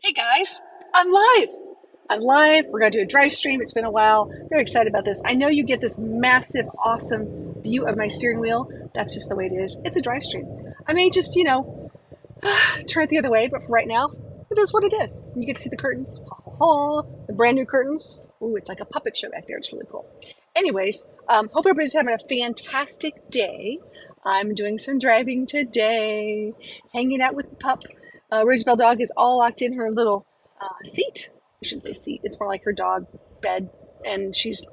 Hey guys, I'm live. I'm live. We're going to do a drive stream. It's been a while. Very excited about this. I know you get this massive, awesome view of my steering wheel. That's just the way it is. It's a drive stream. I may just, turn it the other way, but for right now, it is what it is. You get to see the curtains. The brand new curtains. Ooh, it's like a puppet show back there. It's really cool. Anyways, hope everybody's having a fantastic day. I'm doing some driving today, hanging out with the pup. Roosevelt dog is all locked in her little seat. I shouldn't say seat. It's more like her dog bed, and she's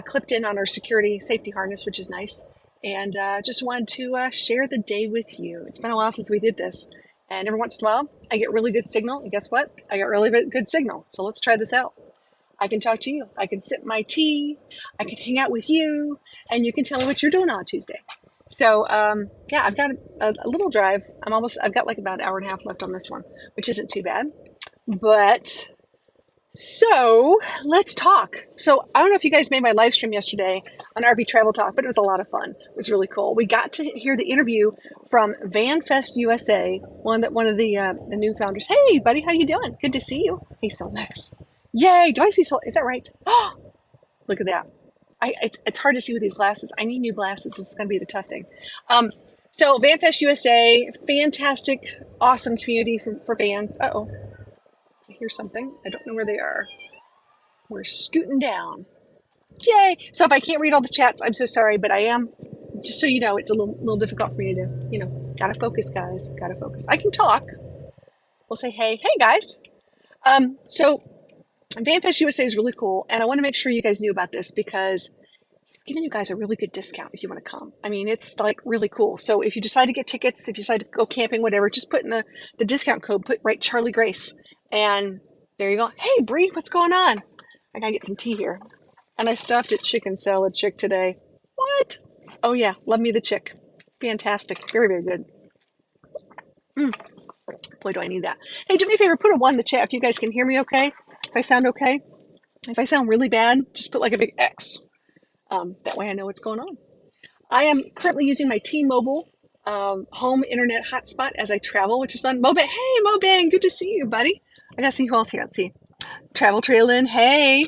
clipped in on her security safety harness, which is nice. And just wanted to share the day with you. It's been a while since we did this, and every once in a while, I get really good signal. And guess what? I got really good signal. So let's try this out. I can talk to you. I can sip my tea. I can hang out with you, and you can tell me what you're doing on Tuesday. So yeah, I've got a little drive. I've got like about an hour and a half left on this one, which isn't too bad. But so let's talk. So I don't know if you guys made my live stream yesterday on RV Travel Talk, but it was a lot of fun. It was really cool. We got to hear the interview from VanFest USA, one of the new founders. Hey, buddy, how you doing? Good to see you. Hey, Solnex. Yay! Do I see Sol? Is that right? Oh, look at that. It's hard to see with these glasses. I need new glasses. This is going to be the tough thing. So VanFest USA, fantastic, awesome community for vans. Uh-oh, I hear something. I don't know where they are. We're scooting down. Yay! So if I can't read all the chats, I'm so sorry, but I am. Just so you know, it's a little difficult for me to gotta focus, guys. Gotta focus. I can talk. We'll say, hey, guys. So VanFest USA is really cool, and I want to make sure you guys knew about this because he's giving you guys a really good discount if you want to come. I mean, it's like really cool. So if you decide to get tickets, if you decide to go camping, whatever, just put in the discount code, write Charlie Grace, and there you go. Hey, Bree, what's going on? I gotta get some tea here. And I stuffed at chicken salad chick today. What? Oh yeah, love me the chick. Fantastic. Very, very good. Boy, do I need that. Hey, do me a favor, put a 1 in the chat if you guys can hear me okay. If I sound okay. If I sound really bad, just put like a big X. That way I know what's going on. I am currently using my T-Mobile home internet hotspot as I travel, which is fun. Moban, hey Moban, good to see you, buddy. I gotta see who else here. Let's see. Travel Trail In, hey.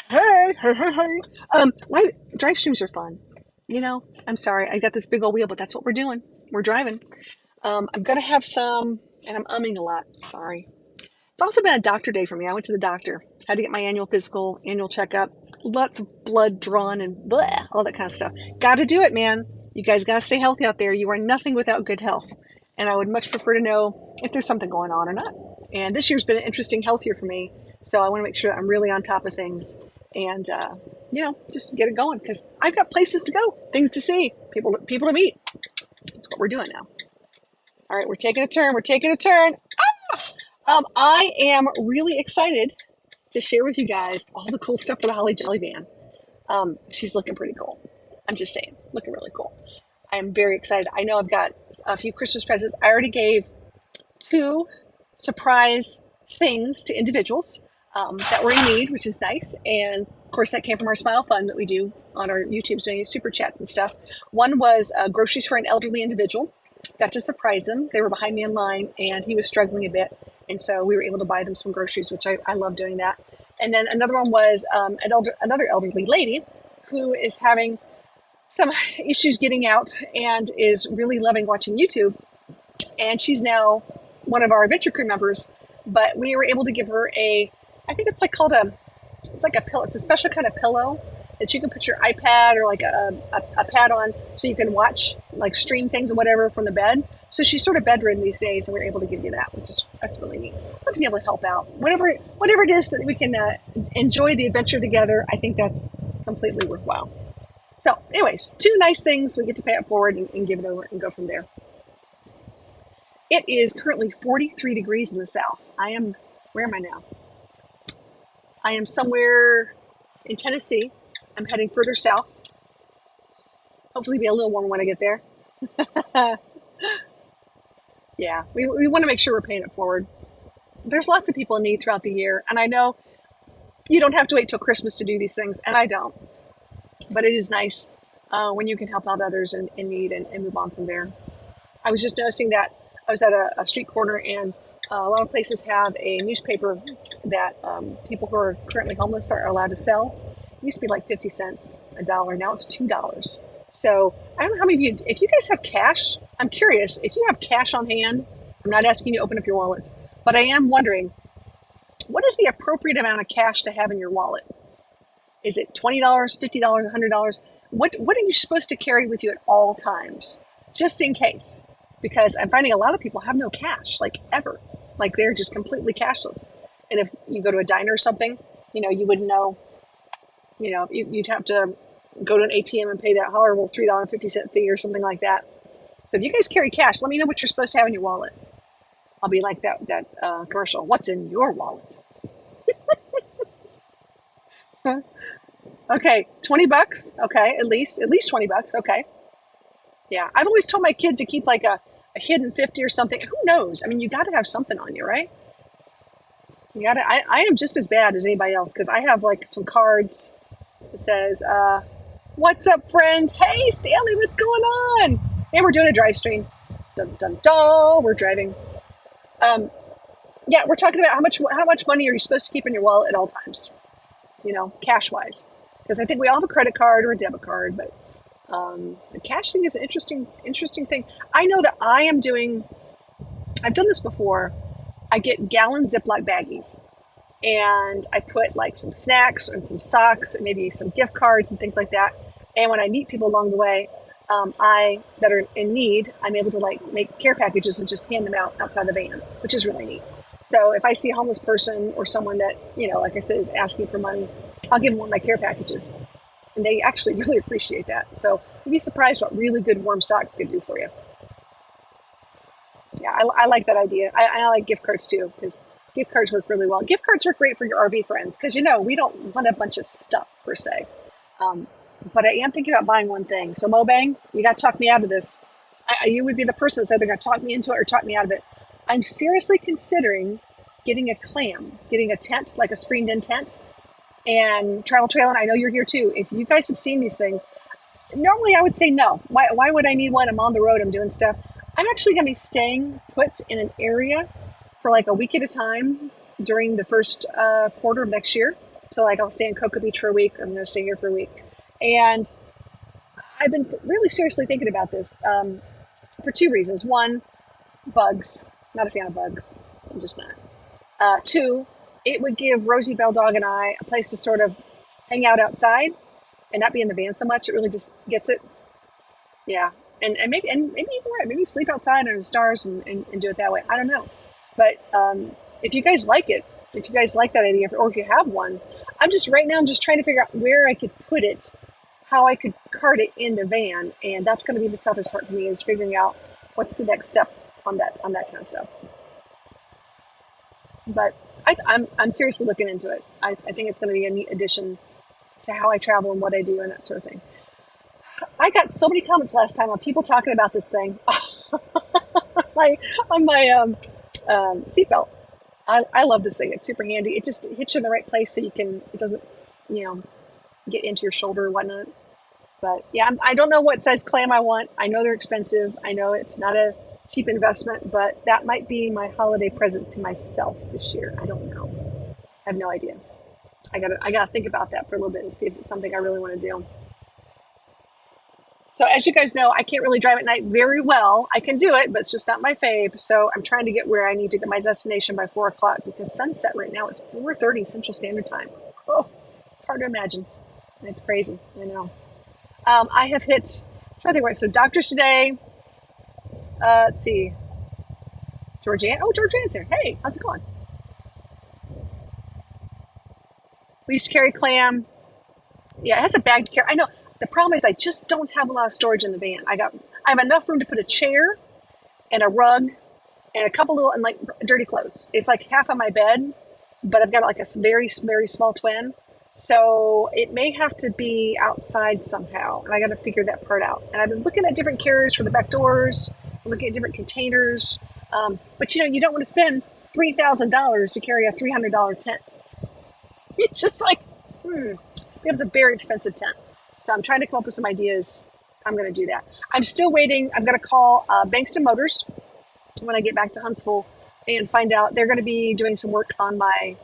Hey. My drive streams are fun. I'm sorry, I got this big old wheel, but that's what we're doing. We're driving. I'm gonna have some, and I'm umming a lot. Sorry. It's also been a doctor day for me. I went to the doctor, had to get my annual physical, annual checkup, lots of blood drawn and blah, all that kind of stuff. Got to do it, man. You guys got to stay healthy out there. You are nothing without good health. And I would much prefer to know if there's something going on or not. And this year's been an interesting health year for me. So I want to make sure that I'm really on top of things and, just get it going because I've got places to go, things to see, people to meet. That's what we're doing now. All right, we're taking a turn. I am really excited to share with you guys all the cool stuff for the Holly Jolly van. She's looking pretty cool. I'm just saying, looking really cool. I am very excited. I know I've got a few Christmas presents. I already gave 2 surprise things to individuals that were in need, which is nice. And of course, that came from our Smile Fund that we do on our YouTube, doing super chats and stuff. One was groceries for an elderly individual. Got to surprise them. They were behind me in line, and he was struggling a bit. And so we were able to buy them some groceries, which I love doing that. And then another one was another elderly lady who is having some issues getting out and is really loving watching YouTube. And she's now one of our Adventure Crew members. But we were able to give her I think it's like it's like a pillow. It's a special kind of pillow that you can put your iPad or like a pad on so you can watch, like stream things or whatever from the bed. So she's sort of bedridden these days, and we're able to give you that, that's really neat. I'd love to be able to help out. Whatever it is that we can enjoy the adventure together, I think that's completely worthwhile. So anyways, 2 nice things. We get to pay it forward and give it over and go from there. It is currently 43 degrees in the south. Where am I now? I am somewhere in Tennessee. I'm heading further south. Hopefully be a little warmer when I get there. Yeah, we want to make sure we're paying it forward. There's lots of people in need throughout the year. And I know you don't have to wait till Christmas to do these things. And I don't. But it is nice when you can help out others in need and move on from there. I was just noticing that I was at a street corner and A lot of places have a newspaper that people who are currently homeless are allowed to sell. It used to be like 50 cents, a dollar. Now it's $2. So I don't know how many of you, if you guys have cash, I'm curious, if you have cash on hand, I'm not asking you to open up your wallets, but I am wondering, what is the appropriate amount of cash to have in your wallet? Is it $20, $50, $100? What are you supposed to carry with you at all times, just in case? Because I'm finding a lot of people have no cash, like ever, like they're just completely cashless. And if you go to a diner or something, you wouldn't know. You'd have to go to an ATM and pay that horrible $3.50 fee or something like that. So if you guys carry cash, let me know what you're supposed to have in your wallet. I'll be like that commercial. What's in your wallet? Okay, $20. Okay, at least $20. Okay, yeah. I've always told my kids to keep like a hidden 50 or something. Who knows? I mean, you got to have something on you, right? You got to. I am just as bad as anybody else because I have like some cards that says, "What's up, friends? Hey, Stanley, what's going on? Hey, we're doing a drive stream. Dun dun dun. We're driving. Yeah, we're talking about how much money are you supposed to keep in your wallet at all times? Cash wise, because I think we all have a credit card or a debit card, but the cash thing is an interesting thing. I know that I've done this before. I get gallon Ziploc baggies and I put like some snacks and some socks and maybe some gift cards and things like that. And when I meet people along the way, that are in need, I'm able to like make care packages and just hand them out outside the van, which is really neat. So if I see a homeless person or someone that, like I said, is asking for money, I'll give them one of my care packages. And they actually really appreciate that. So you'd be surprised what really good warm socks can do for you. Yeah, I like that idea. I like gift cards too, because gift cards work really well. Gift cards work great for your RV friends, because we don't want a bunch of stuff per se. But I am thinking about buying one thing. So Mobang, you got to talk me out of this. You would be the person that's either going to talk me into it or talk me out of it. I'm seriously considering getting a tent, like a screened-in tent, and travel trailer. I know you're here too. If you guys have seen these things, normally I would say no. Why would I need one? I'm on the road. I'm doing stuff. I'm actually going to be staying put in an area for like a week at a time during the first quarter of next year. So like I'll stay in Cocoa Beach for a week. I'm going to stay here for a week. And I've been really seriously thinking about this for two reasons. One, bugs. Not a fan of bugs. I'm just not. Two, it would give Rosie Bell Dog and I a place to sort of hang out outside and not be in the van so much. It really just gets it. Yeah. And maybe even right, maybe sleep outside under the stars and do it that way. I don't know. But if you guys like it, if you guys like that idea, or if you have one, I'm just trying to figure out where I could put it, how I could cart it in the van, and that's going to be the toughest part for me, is figuring out what's the next step on that kind of stuff. But I'm seriously looking into it. I think it's going to be a neat addition to how I travel and what I do and that sort of thing. I got so many comments last time on people talking about this thing on my seatbelt. I love this thing. It's super handy. It just hits you in the right place so it doesn't, get into your shoulder or whatnot. But yeah, I don't know what size clam I want. I know they're expensive. I know it's not a cheap investment, but that might be my holiday present to myself this year. I don't know. I have no idea. I gotta think about that for a little bit and see if it's something I really want to do. So as you guys know, I can't really drive at night very well. I can do it, but it's just not my fave. So I'm trying to get where I need to get my destination by 4 o'clock, because sunset right now is 4:30 Central Standard Time. Oh, it's hard to imagine. It's crazy. I know. I have hit, I'm trying to think right. So doctors today, let's see. Georgianne. Oh, Georgianne's here. Hey, how's it going? We used to carry clam. Yeah, it has a bag to carry. I know. The problem is I just don't have a lot of storage in the van. I have enough room to put a chair and a rug and a couple little, and like dirty clothes. It's like half of my bed, but I've got like a very, very small twin. So it may have to be outside somehow, and I got to figure that part out. And I've been looking at different carriers for the back doors, looking at different containers. But you don't want to spend $3,000 to carry a $300 tent. It's just like, it's a very expensive tent. So I'm trying to come up with some ideas. I'm going to do that. I'm still waiting. I'm going to call Bankston Motors when I get back to Huntsville and find out. They're going to be doing some work on my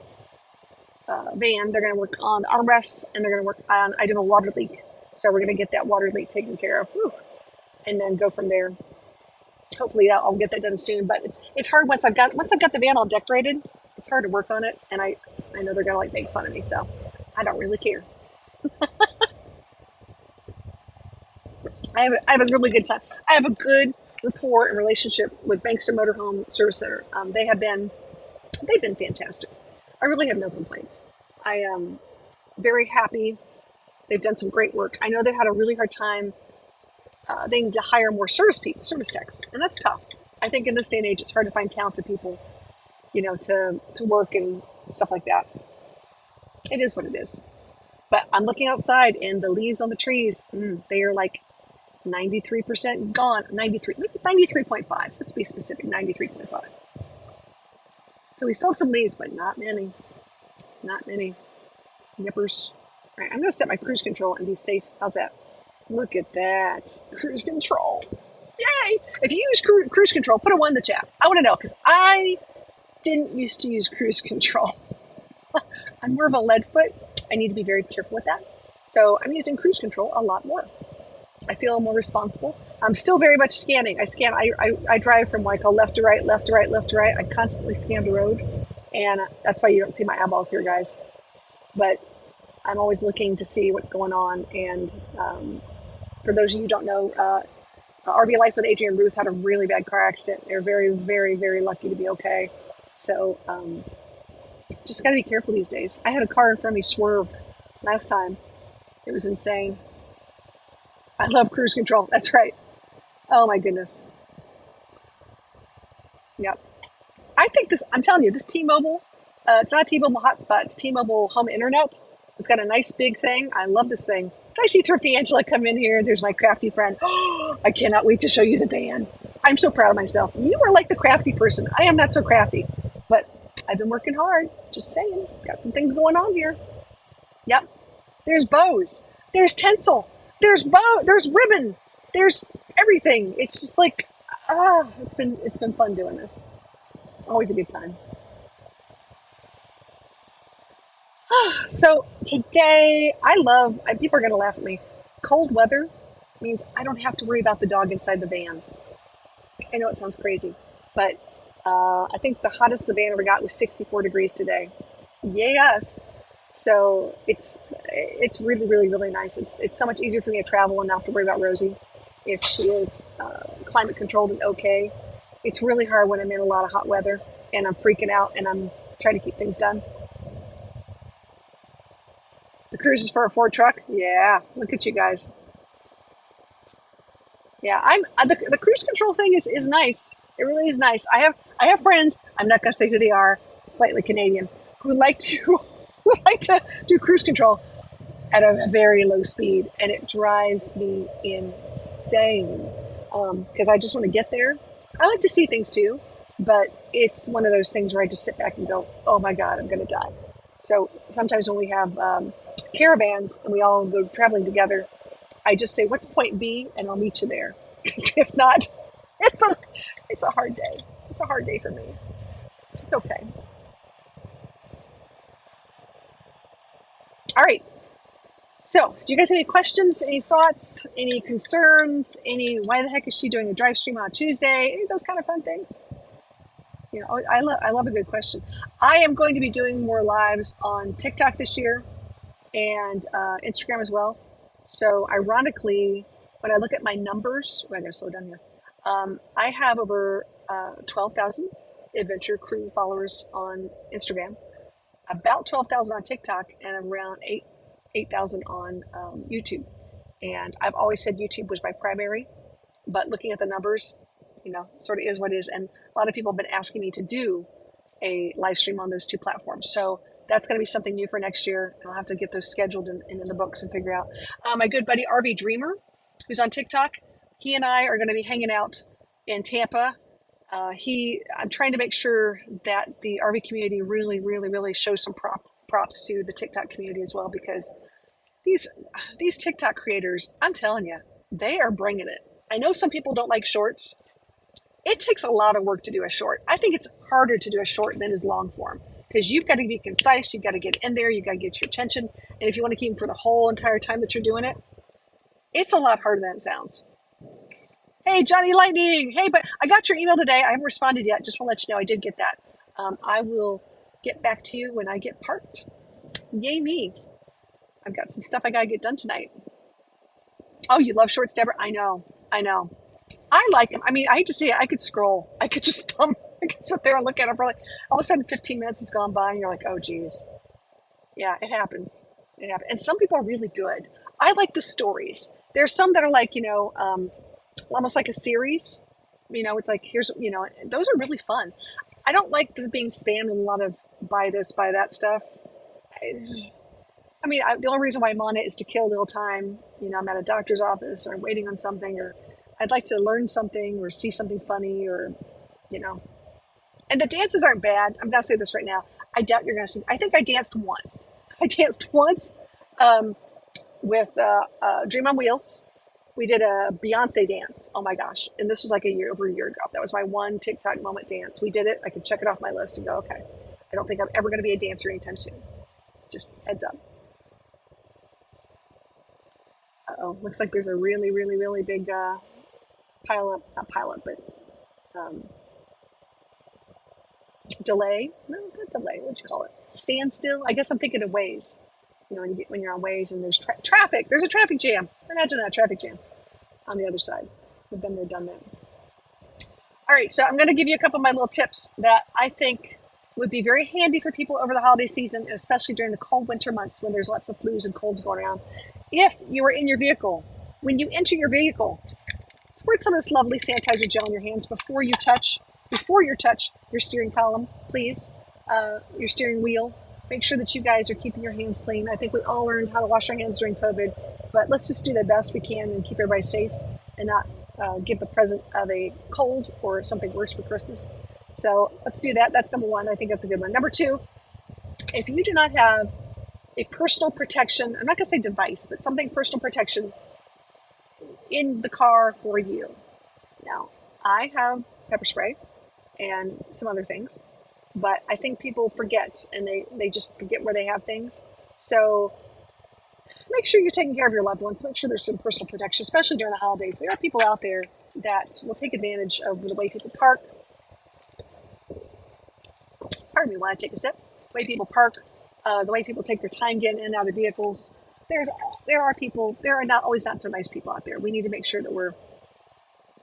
van. They're going to work on armrests, and they're going to work on, I did a water leak. So we're going to get that water leak taken care of. Whew, and then go from there. Hopefully I'll get that done soon, but it's hard once I've got the van all decorated. It's hard to work on it, and I know they're gonna like make fun of me, so I don't really care. I have a really good time. I have a good rapport and relationship with Bankster Motorhome Service Center. They've been fantastic. I really have no complaints. I am very happy. They've done some great work. I know they've had a really hard time. They need to hire more service techs, and that's tough. I think in this day and age, it's hard to find talented people, to work and stuff like that. It is what it is. But I'm looking outside, and the leaves on the trees, they are like 93% gone. 93, maybe 93.5. Let's be specific, 93.5. So we still have some leaves, but not many. Not many. Yippers. All right, I'm going to set my cruise control and be safe. How's that? Look at that. Cruise control. Yay! If you use cruise control, put a 1 in the chat. I want to know, because I didn't used to use cruise control. I'm more of a lead foot. I need to be very careful with that. So I'm using cruise control a lot more. I feel more responsible. I'm still very much scanning. I drive from what I call left to right, left to right, left to right. I constantly scan the road. And that's why you don't see my eyeballs here, guys. But I'm always looking to see what's going on. And for those of you who don't know, RV Life with Adrian Ruth had a really bad car accident. They're very, very, very lucky to be okay. So just got to be careful these days. I had a car in front of me swerve last time. It was insane. I love cruise control. That's right. Oh my goodness. Yep. I think I'm telling you, this T-Mobile, it's not T-Mobile hotspot, it's T-Mobile home internet. It's got a nice big thing. I love this thing. Did I see Thrifty Angela come in here? There's my crafty friend. Oh, I cannot wait to show you the van. I'm so proud of myself. You are like the crafty person. I am not so crafty, but I've been working hard. Just saying. Got some things going on here. Yep. There's bows. There's tinsel. There's ribbon. There's everything. It's just like, it's been fun doing this. Always a good time. So today, people are going to laugh at me. Cold weather means I don't have to worry about the dog inside the van. I know it sounds crazy, but I think the hottest the van ever got was 64 degrees today. Yay us. So it's really, really, really nice. It's so much easier for me to travel and not have to worry about Rosie if she is climate controlled and okay. It's really hard when I'm in a lot of hot weather and I'm freaking out and I'm trying to keep things done. The cruise is for a Ford truck. Yeah, look at you guys. Yeah, the cruise control thing is nice. It really is nice. I have friends. I'm not gonna say who they are. Slightly Canadian, who like to do cruise control at a very low speed, and it drives me insane because I just want to get there. I like to see things too, but it's one of those things where I just sit back and go, "Oh my God, I'm gonna die." So sometimes when we have caravans and we all go traveling together, I just say, "What's point B?" and I'll meet you there. Because if not, it's a hard day. It's a hard day for me. It's okay. All right. So, do you guys have any questions, any thoughts, any concerns, why the heck is she doing a drive stream on a Tuesday? Any of those kind of fun things? I love a good question. I am going to be doing more lives on TikTok this year and Instagram as well. So, ironically, when I look at my numbers, I gotta slow down here. I have over 12,000 Adventure Crew followers on Instagram, about 12,000 on TikTok, and around 8,000 on YouTube. And I've always said YouTube was my primary, but looking at the numbers, sort of is what it is. And a lot of people have been asking me to do a live stream on those two platforms. So that's going to be something new for next year. I'll have to get those scheduled and in the books and figure out. My good buddy RV Dreamer, who's on TikTok, he and I are going to be hanging out in Tampa. I'm trying to make sure that the RV community really, really, really shows some props to the TikTok community as well, because these TikTok creators, I'm telling you, they are bringing it. I know some people don't like shorts, It takes a lot of work to do a short. I think it's harder to do a short than is long form because you've got to be concise. You've got to get in there. You've got to get your attention. And if you want to keep them for the whole entire time that you're doing it, it's a lot harder than it sounds. Hey, Johnny Lightning. Hey, but I got your email today. I haven't responded yet. Just want to let you know I did get that. I will get back to you when I get parked. Yay me. I've got some stuff I got to get done tonight. Oh, you love shorts, Deborah? I know. I know. I like them. I mean, I hate to see it. I could scroll. I could just I could sit there and look at them for like, all of a sudden 15 minutes has gone by and you're like, oh, geez. Yeah, it happens. It happens. And some people are really good. I like the stories. There's some that are like, almost like a series. It's like, those are really fun. I don't like this being spammed with a lot of buy this, buy that stuff. The only reason why I'm on it is to kill a little time. I'm at a doctor's office or I'm waiting on something, or I'd like to learn something or see something funny, or, and the dances aren't bad. I'm going to say this right now. I doubt you're going to see. I think I danced once. With Dream on Wheels. We did a Beyonce dance. Oh my gosh. And this was like over a year ago. That was my one TikTok moment dance. We did it. I could check it off my list and go, okay. I don't think I'm ever going to be a dancer anytime soon. Just heads up. Uh-oh. Looks like there's a really, really, really big not pile up, but delay. No, not delay. What'd you call it? Standstill. I guess I'm thinking of Waze. When you're on Waze and there's traffic. There's a traffic jam. Imagine that traffic jam on the other side. We've been there, done that. All right, so I'm going to give you a couple of my little tips that I think would be very handy for people over the holiday season, especially during the cold winter months when there's lots of flus and colds going around. If you are in your vehicle, when you enter your vehicle, squirt some of this lovely sanitizer gel on your hands before you touch your steering column, please, your steering wheel. Make sure that you guys are keeping your hands clean. I think we all learned how to wash our hands during COVID, but let's just do the best we can and keep everybody safe and not give the present of a cold or something worse for Christmas. So let's do that. That's number one. I think that's a good one. Number two, if you do not have a personal protection, I'm not going to say device, but something personal protection in the car for you. Now, I have pepper spray and some other things, but I think people forget and they just forget where they have things. So make sure you're taking care of your loved ones. Make sure there's some personal protection, especially during the holidays. There are people out there that will take advantage of the way people park. Pardon me while I take a sip. The way people park, the way people take their time getting in and out of vehicles. There are not always not so nice people out there. We need to make sure that we're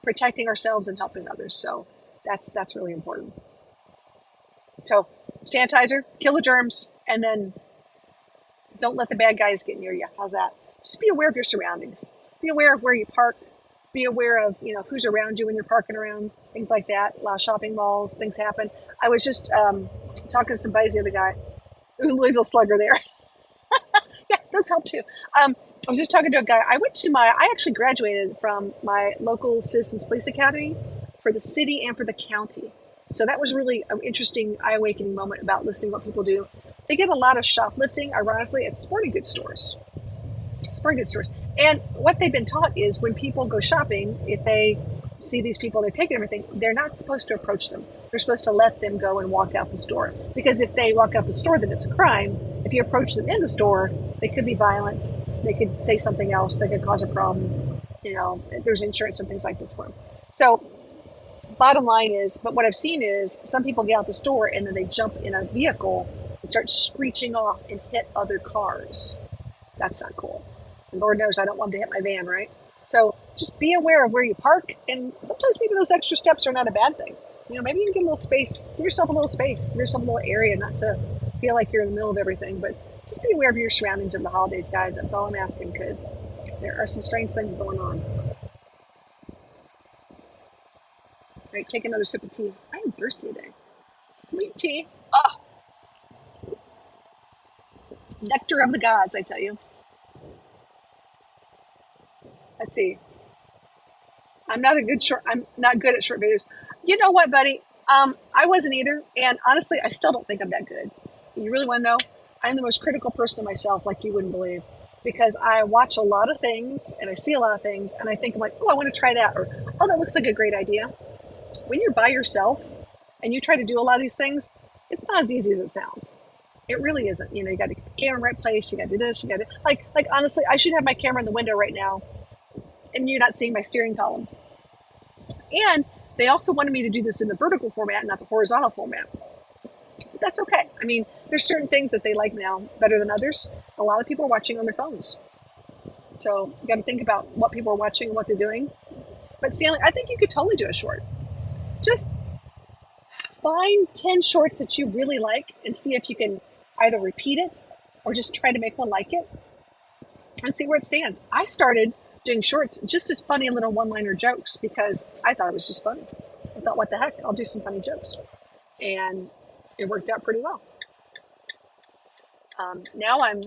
protecting ourselves and helping others. So that's really important. So sanitizer, kill the germs, and then don't let the bad guys get near you. How's that? Just be aware of your surroundings. Be aware of where you park. Be aware of, who's around you when you're parking around, things like that. A lot of shopping malls, things happen. I was just talking to some buddies the other guy. Louisville Slugger there. Yeah, those help too. I was just talking to a guy. I actually graduated from my local Citizens Police Academy for the city and for the county. So that was really an interesting eye-awakening moment about listening to what people do. They get a lot of shoplifting, ironically, at sporting goods stores. And what they've been taught is when people go shopping, if they see these people, they're taking everything, they're not supposed to approach them. They're supposed to let them go and walk out the store. Because if they walk out the store, then it's a crime. If you approach them in the store, they could be violent. They could say something else. They could cause a problem. There's insurance and things like this for them. So bottom line is, but what I've seen is some people get out the store and then they jump in a vehicle and start screeching off and hit other cars. That's not cool. And Lord knows I don't want to hit my van, right? So just be aware of where you park, and sometimes maybe those extra steps are not a bad thing. Maybe you can get a little space, give yourself a little space, give yourself a little area, not to feel like you're in the middle of everything, but just be aware of your surroundings over the holidays, guys. That's all I'm asking, because there are some strange things going on. All right, take another sip of tea. I am thirsty today. Sweet tea. Oh, nectar of the gods, I tell you. Let's see. I'm not good at short videos. You know what, buddy? I wasn't either. And honestly, I still don't think I'm that good. You really want to know? I'm the most critical person of myself, like you wouldn't believe, because I watch a lot of things and I see a lot of things and I think I'm like, oh, I want to try that. Or, oh, that looks like a great idea. when you're by yourself and you try to do a lot of these things, it's not as easy as it sounds. It really isn't. You know, you got to get the camera in the right place. You got to do this. You got to like honestly, I should have my camera in the window right now, and you're not seeing my steering column. And they also wanted me to do this in the vertical format, not the horizontal format. But that's okay. I mean, there's certain things that they like now better than others. A lot of people are watching on their phones, so you got to think about what people are watching and what they're doing. But Stanley, I think you could totally do a short. Just find 10 shorts that you really like and see if you can either repeat it or just try to make one like it and see where it stands. I started doing shorts just as funny little one-liner jokes because I thought it was just funny. I thought, what the heck, I'll do some funny jokes. And it worked out pretty well. Now I'm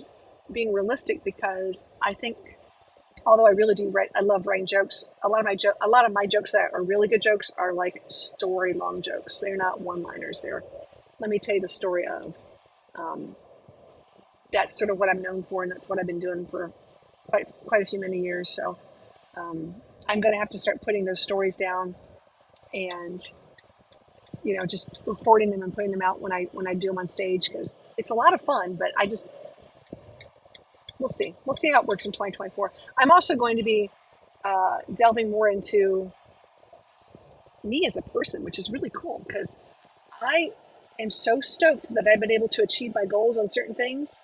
being realistic because I think, although I really do write, I love writing jokes. A lot of my jokes that are really good jokes are like story long jokes. They're not one-liners. Let me tell you the story of. That's sort of what I'm known for, and that's what I've been doing for quite a few many years. So I'm going to have to start putting those stories down, and just recording them and putting them out when I do them on stage, because it's a lot of fun. But we'll see how it works in 2024. I'm also going to be delving more into me as a person, which is really cool because I am so stoked that I've been able to achieve my goals on certain things.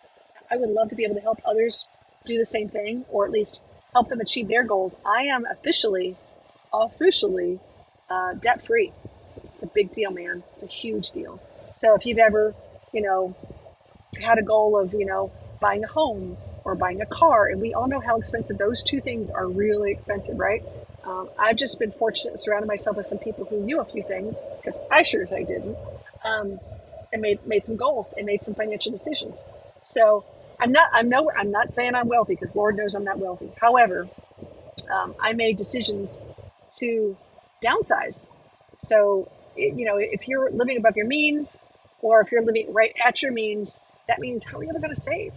I would love to be able to help others do the same thing, or at least help them achieve their goals. I am officially debt free. It's a big deal, man. It's a huge deal. So if you've ever, had a goal of, buying a home or buying a car, and we all know how expensive those two things are, really expensive, right? I've just been fortunate to surround myself with some people who knew a few things, because I sure as I didn't, and made some goals and made some financial decisions. So I'm not saying I'm wealthy, because Lord knows I'm not wealthy. However, I made decisions to downsize. So, if you're living above your means, or if you're living right at your means, that means, how are you ever going to save?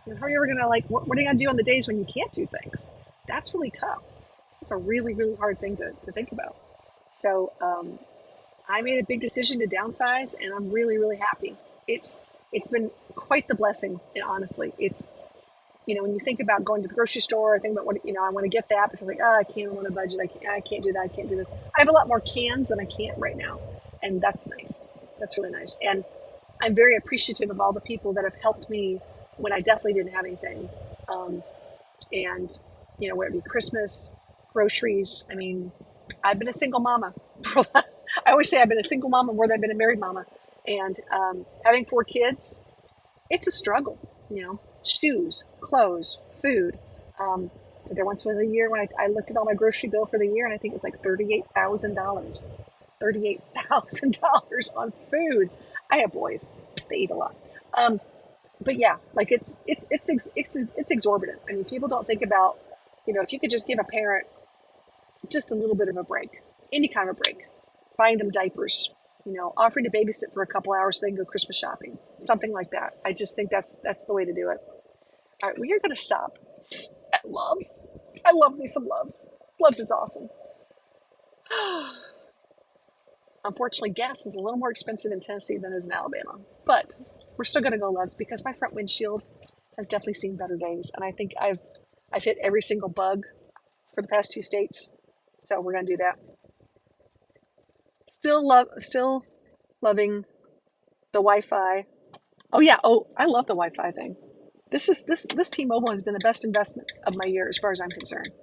How are you ever going to, what are you going to do on the days when you can't do things? That's really tough. It's a really, really hard thing to think about. So I made a big decision to downsize, and I'm really, really happy. It's been quite the blessing, and honestly, it's, when you think about going to the grocery store, think about what, I want to get that, but you're like, I can't, on a budget, I can't do that, I can't do this. I have a lot more cans than I can't right now, and that's nice. That's really nice. And I'm very appreciative of all the people that have helped me when I definitely didn't have anything. And, whether it be Christmas, groceries. I mean, I've been a single mama. I always say I've been a single mama more than I've been a married mama. And having 4 kids, it's a struggle, shoes, clothes, food. There once was a year when I looked at all my grocery bill for the year, and I think it was like $38,000. $38,000 on food. I have boys; they eat a lot. But yeah, like it's exorbitant. I mean, people don't think about, if you could just give a parent just a little bit of a break, any kind of a break, buying them diapers, offering to babysit for a couple hours so they can go Christmas shopping, something like that. I just think that's the way to do it. All right, we are going to stop at Love's. I love me some Love's. Love's is awesome. Unfortunately, gas is a little more expensive in Tennessee than it is in Alabama, but we're still going to go Love's because my front windshield has definitely seen better days, and I think I've hit every single bug for the past 2 states, so we're going to do that. Still loving the Wi-Fi. Oh yeah, I love the Wi-Fi thing. This T-Mobile has been the best investment of my year as far as I'm concerned.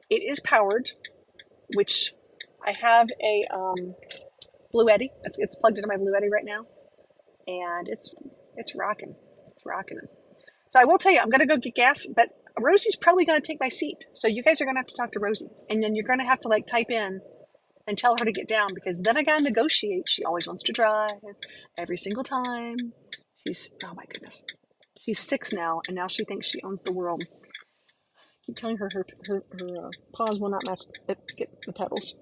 It is powered, which I have a Blue Yeti. It's plugged into my Blue Yeti right now, and it's rocking. It's rocking. So I will tell you, I'm going to go get gas, but Rosie's probably going to take my seat. So you guys are going to have to talk to Rosie, and then you're going to have to type in and tell her to get down, because then I got to negotiate. She always wants to drive every single time. Oh my goodness. She's 6 now, and now she thinks she owns the world. I keep telling her paws will not match get the pedals.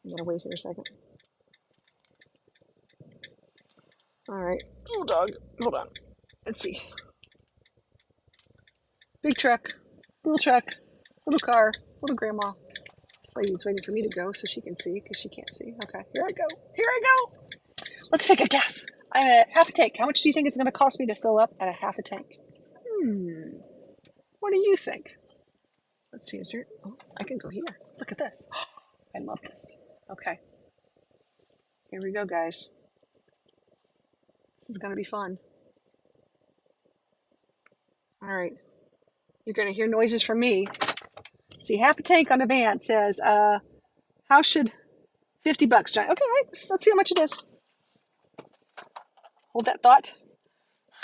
I'm going to wait here a second. All right. Oh, dog. Hold on. Let's see. Big truck, little car, little grandma. lady's waiting for me to go so she can see because she can't see. Okay, here I go. Here I go. Let's take a guess. I'm at half a tank. How much do you think it's going to cost me to fill up at a half a tank? What do you think? Let's see. Is there? Oh, I can go here. Look at this. I love this. Okay. Here we go, guys. This is going to be fun. All right. You're going to hear noises from me. See, half a tank on the van says, how should $50, John? Okay, all right. Let's see how much it is. Hold that thought.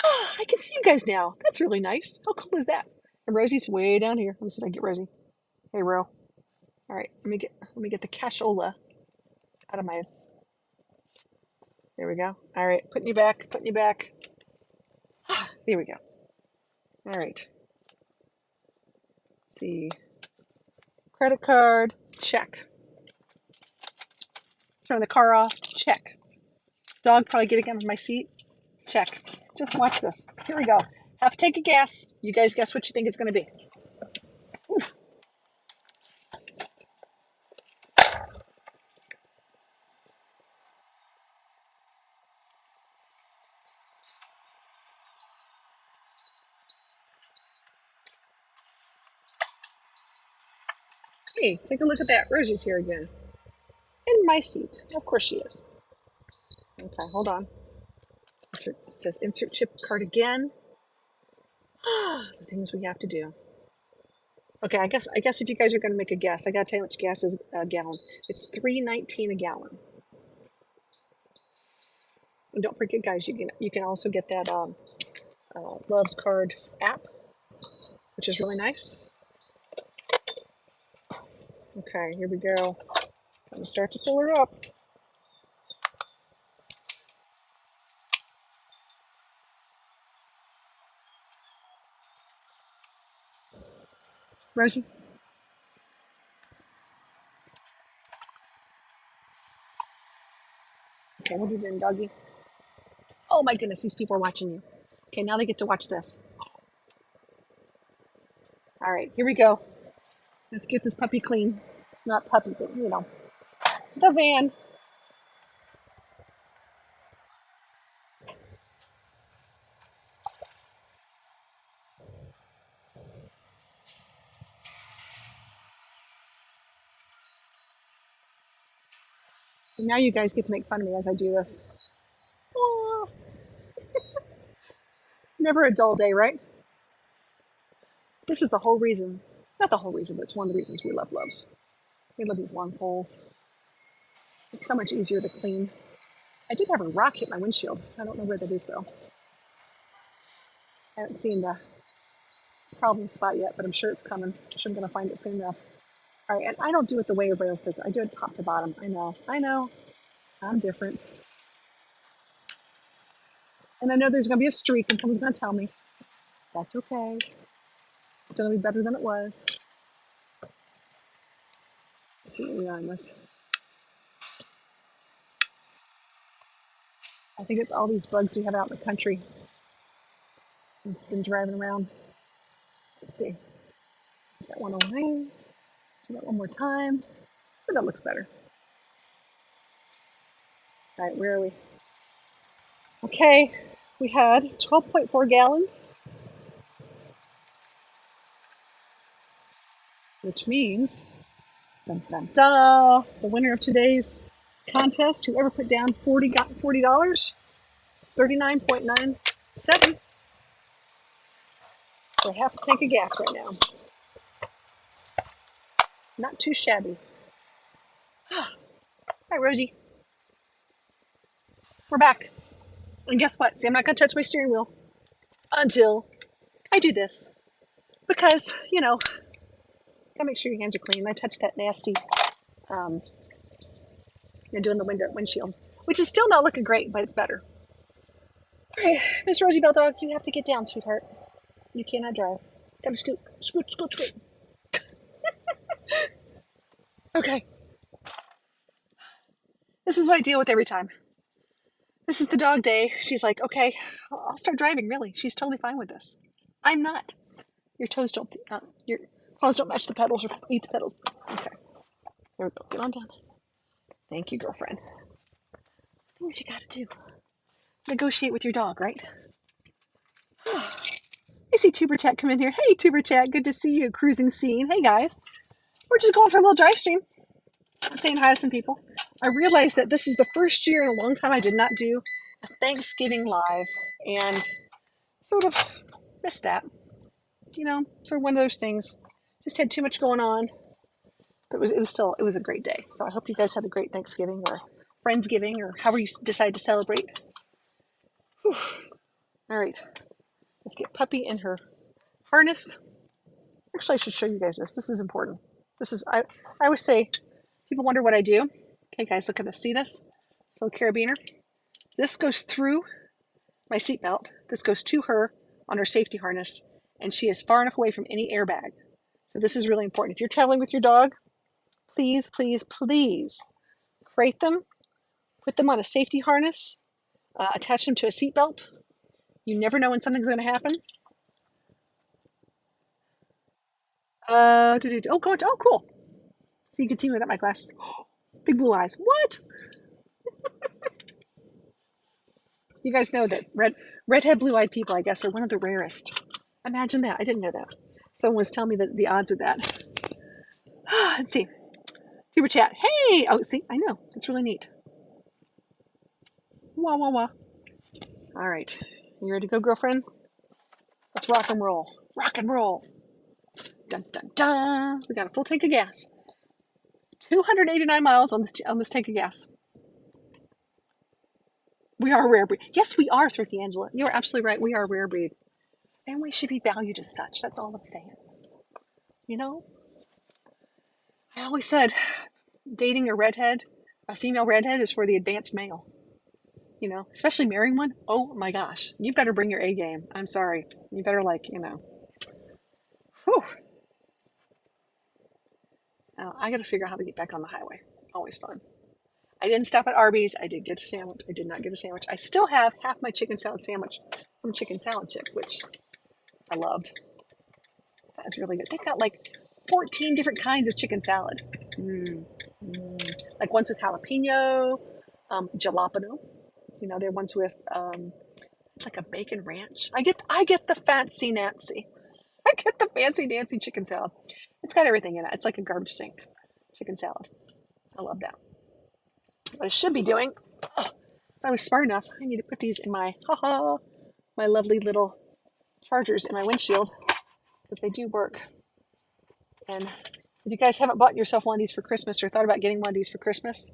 Oh, I can see you guys now. That's really nice. How cool is that? And Rosie's way down here. Let me see if I can get Rosie. Hey, Ro. All right, let me get the cashola out of my. There we go. All right, putting you back. There we go. All right. Let's see. Credit card, check. Turn the car off, check. Dog probably getting out of my seat, check. Just watch this. Here we go. Have to take a guess. You guys guess what you think it's going to be. Oof. Hey, take a look at that. Rosie's here again. In my seat. Of course she is. Okay, hold on. It says insert chip card again. The things we have to do. Okay, I guess if you guys are going to make a guess, I got to tell you how much gas is a gallon. It's $3.19 a gallon. And don't forget, guys, you can also get that Love's Card app, which is really nice. Okay, here we go. I'm gonna start to fill her up. Rosie? Okay, what are you doing, doggy? Oh my goodness, these people are watching you. Okay, now they get to watch this. All right, here we go. Let's get this puppy clean. Not puppy, but you know, the van. And now you guys get to make fun of me as I do this. Oh. Never a dull day, right? This is the whole reason. Not the whole reason, but it's one of the reasons we love Loves. We love these long poles. It's so much easier to clean. I did have a rock hit my windshield. I don't know where that is though. I haven't seen the problem spot yet, but I'm sure it's coming. I'm sure I'm going to find it soon enough. All right, and I don't do it the way everybody else does it. I do it top to bottom. I know. I'm different. And I know there's going to be a streak and someone's going to tell me. That's okay. It's still going to be better than it was. Let's see what we got on this. I think it's all these bugs we have out in the country. I've been driving around. Let's see. That one away. Do that one more time. Oh, that looks better. All right, where are we? Okay, we had 12.4 gallons, which means, dun, dun, dun, the winner of today's contest, whoever put down 40 got $40. It's 39.97. So I have to tank of gas right now. Not too shabby. All right, Rosie. We're back. And guess what? See, I'm not going to touch my steering wheel until I do this. Because, you know, gotta make sure your hands are clean. I touched that nasty, you're doing the windshield, which is still not looking great, but it's better. All right, Miss Rosie Bell Dog, you have to get down, sweetheart. You cannot drive. Gotta scoot. Okay. This is what I deal with every time. This is the dog day. She's like, okay, I'll start driving, really. She's totally fine with this. I'm not. Your paws don't match the pedals or eat the pedals. Okay. There we go. Get on down. Thank you, girlfriend. Things you gotta do. Negotiate with your dog, right? I see Tuber Chat come in here. Hey, Tuber Chat. Good to see you. Cruising scene. Hey, guys. We're just going for a little dry stream. Saying hi to some people. I realized that this is the first year in a long time I did not do a Thanksgiving live, and sort of missed that. You know, sort of one of those things. Just had too much going on, but it was a great day. So I hope you guys had a great Thanksgiving or Friendsgiving or however you decide to celebrate. Whew. All right, let's get Puppy in her harness. Actually, I should show you guys this. This is important. I always say, people wonder what I do. Okay, guys, look at this. See this? So carabiner. This goes through my seatbelt. This goes to her on her safety harness, and she is far enough away from any airbag. So this is really important. If you're traveling with your dog, please, please, please crate them, put them on a safety harness, attach them to a seatbelt. You never know when something's going to happen. Oh, cool. So you can see me without my glasses. Big blue eyes. What? You guys know that redhead blue-eyed people, I guess, are one of the rarest. Imagine that. I didn't know that. Someone was telling me that the odds of that. Let's see. Tuber Chat. Hey! Oh, see, I know. It's really neat. Wah, wah, wah. All right. You ready to go, girlfriend? Let's rock and roll. Rock and roll. Dun, dun, dun. We got a full tank of gas. 289 miles on this tank of gas. We are a rare breed. Yes, we are, Thrifty Angela. You're absolutely right. We are a rare breed. And we should be valued as such. That's all I'm saying. You know? I always said dating a female redhead is for the advanced male. You know, especially marrying one. Oh my gosh. You better bring your A game. I'm sorry. You better whew. I got to figure out how to get back on the highway. Always fun. I didn't stop at Arby's. I did get a sandwich. I did not get a sandwich. I still have half my chicken salad sandwich from Chicken Salad Chick, which I loved. That was really good. They got like 14 different kinds of chicken salad. Like ones with jalapeno, jalapeno. You know, they're ones with like a bacon ranch. I get the fancy Nancy. I get the fancy Nancy chicken salad. It's got everything in it. It's like a garbage sink chicken salad. I love that. What I should be doing, if I was smart enough, I need to put these in my lovely little chargers in my windshield because they do work. And if you guys haven't bought yourself one of these for Christmas or thought about getting one of these for Christmas,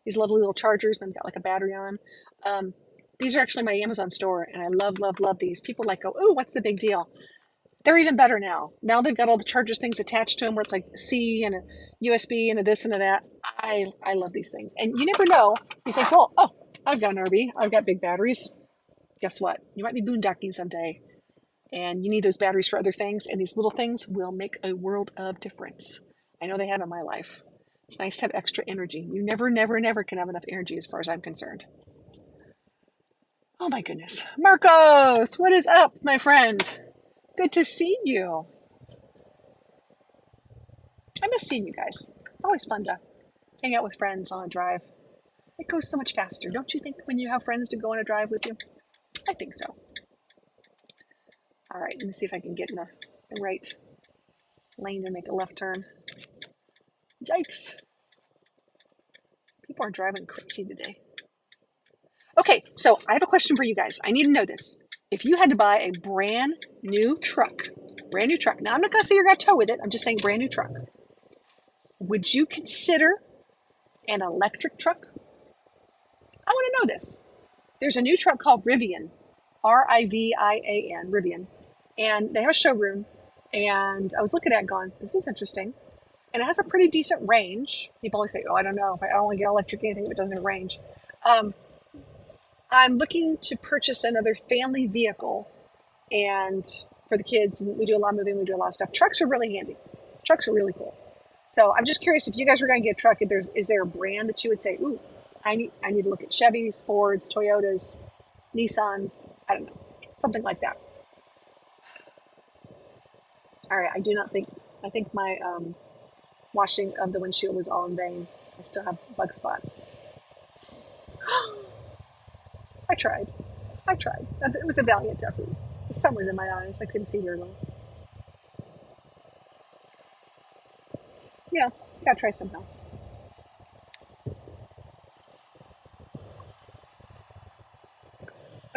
these lovely little chargers, they've got like a battery on them. These are actually my Amazon store, and I love, love, love these. People go, oh, what's the big deal? They're even better now. Now they've got all the chargers things attached to them where it's like C and a USB and a this and a that. I love these things. And you never know. You think, well, oh, I've got an RV. I've got big batteries. Guess what? You might be boondocking someday, and you need those batteries for other things, and these little things will make a world of difference. I know they have in my life. It's nice to have extra energy. You never, never, never can have enough energy as far as I'm concerned. Oh my goodness. Marcos, what is up, my friend? Good to see you. I miss seeing you guys. It's always fun to hang out with friends on a drive. It goes so much faster, don't you think, when you have friends to go on a drive with you? I think so. All right, let me see if I can get in the right lane to make a left turn. Yikes. People are driving crazy today. Okay, so I have a question for you guys. I need to know this. If you had to buy a brand new truck, now I'm not going to say you're going to tow with it, I'm just saying brand new truck. Would you consider an electric truck? I want to know this. There's a new truck called Rivian, Rivian, Rivian, and they have a showroom, and I was looking at it going, this is interesting, and it has a pretty decent range. People always say, oh, I don't know, if I only get electric anything if it doesn't have range. I'm looking to purchase another family vehicle, and for the kids, and we do a lot of moving, we do a lot of stuff. Trucks are really handy. Trucks are really cool. So I'm just curious if you guys were going to get a truck, is there a brand that you would say, ooh, I need to look at Chevys, Fords, Toyotas, Nissans, I don't know, something like that. All right, I think my washing of the windshield was all in vain. I still have bug spots. I tried. I tried. It was a valiant effort. The sun was in my eyes. I couldn't see very well. Yeah, gotta try somehow.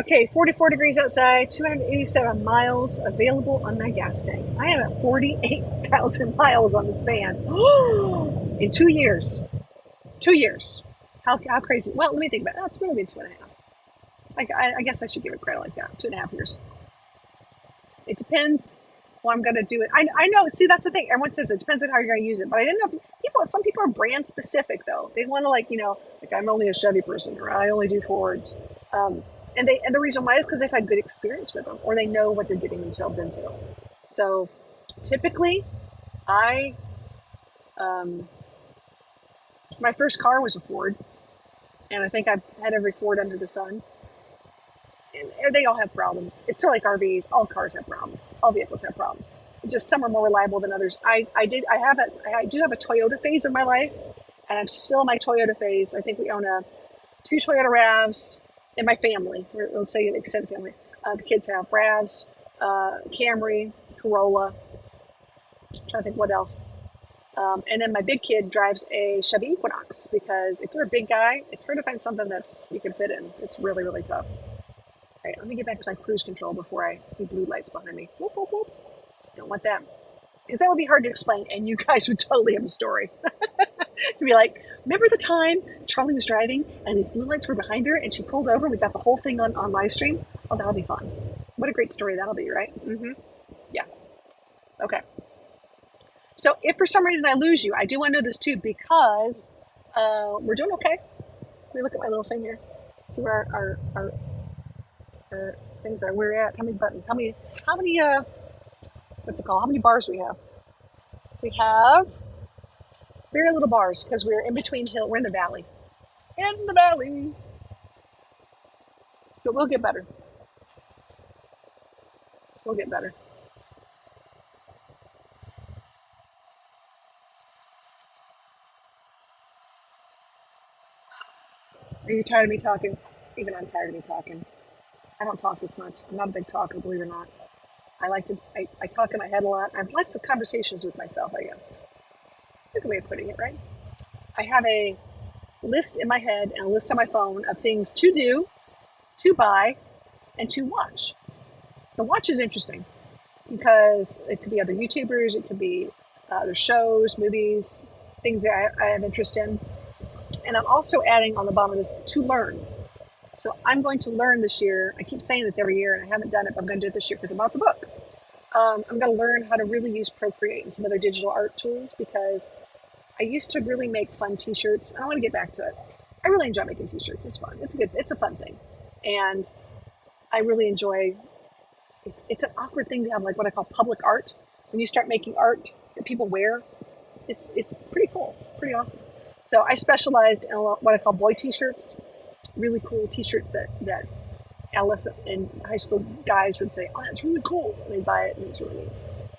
Okay, 44 degrees outside, 287 miles available on my gas tank. I am at 48,000 miles on this van. In 2 years. 2 years. How crazy. Well, let me think about it. It's really been 2.5. I guess I should give it credit like that. 2.5 years. It depends what I'm going to do it. I know. See, that's the thing. Everyone says it depends on how you're going to use it. But I didn't know. Some people are brand specific, though. They want to, like I'm only a Chevy person, or I only do Fords. And the reason why is because they've had good experience with them, or they know what they're getting themselves into. So typically, my first car was a Ford, and I think I've had every Ford under the sun. And they all have problems. It's sort of like RVs. All cars have problems. All vehicles have problems. Just some are more reliable than others. I do have a Toyota phase of my life, and I'm still in my Toyota phase. I think we own two Toyota RAVs in my family. We'll say an extended family. The kids have RAVs, Camry, Corolla. I'm trying to think what else. And then my big kid drives a Chevy Equinox, because if you're a big guy, it's hard to find something that's you can fit in. It's really, really tough. All right, let me get back to my cruise control before I see blue lights behind me. Whoop, whoop, whoop. Don't want that. Because that would be hard to explain, and you guys would totally have a story. You'd be like, remember the time Charlie was driving and these blue lights were behind her and she pulled over and we got the whole thing on live stream? Oh, that'll be fun. What a great story that'll be, right? Mm-hmm. Yeah. Okay. So if for some reason I lose you, I do want to know this too, because we're doing okay. Let me look at my little thing here. See where our things are. Where we're at. How many buttons? How many what's it called? How many bars do we have? We have very little bars because we're in between hill. We're in the valley. In the valley. But we'll get better. We'll get better. Are you tired of me talking? Even I'm tired of me talking. I don't talk this much. I'm not a big talker, believe it or not. I talk in my head a lot. I have lots of conversations with myself, I guess. That's a good way of putting it, right? I have a list in my head and a list on my phone of things to do, to buy, and to watch. The watch is interesting because it could be other YouTubers, it could be other shows, movies, things that I have interest in. And I'm also adding on the bottom of this to learn. So I'm going to learn this year. I keep saying this every year, and I haven't done it, but I'm going to do it this year because I bought the book. I'm going to learn how to really use Procreate and some other digital art tools, because I used to really make fun t-shirts. I want to get back to it. I really enjoy making t-shirts. It's fun. It's a fun thing. And I really enjoy, it's an awkward thing to have, like what I call public art. When you start making art that people wear, it's pretty cool, pretty awesome. So I specialized in what I call boy t-shirts, really cool t-shirts that adolescent and high school guys would say, oh, that's really cool. And they'd buy it, and it was really neat.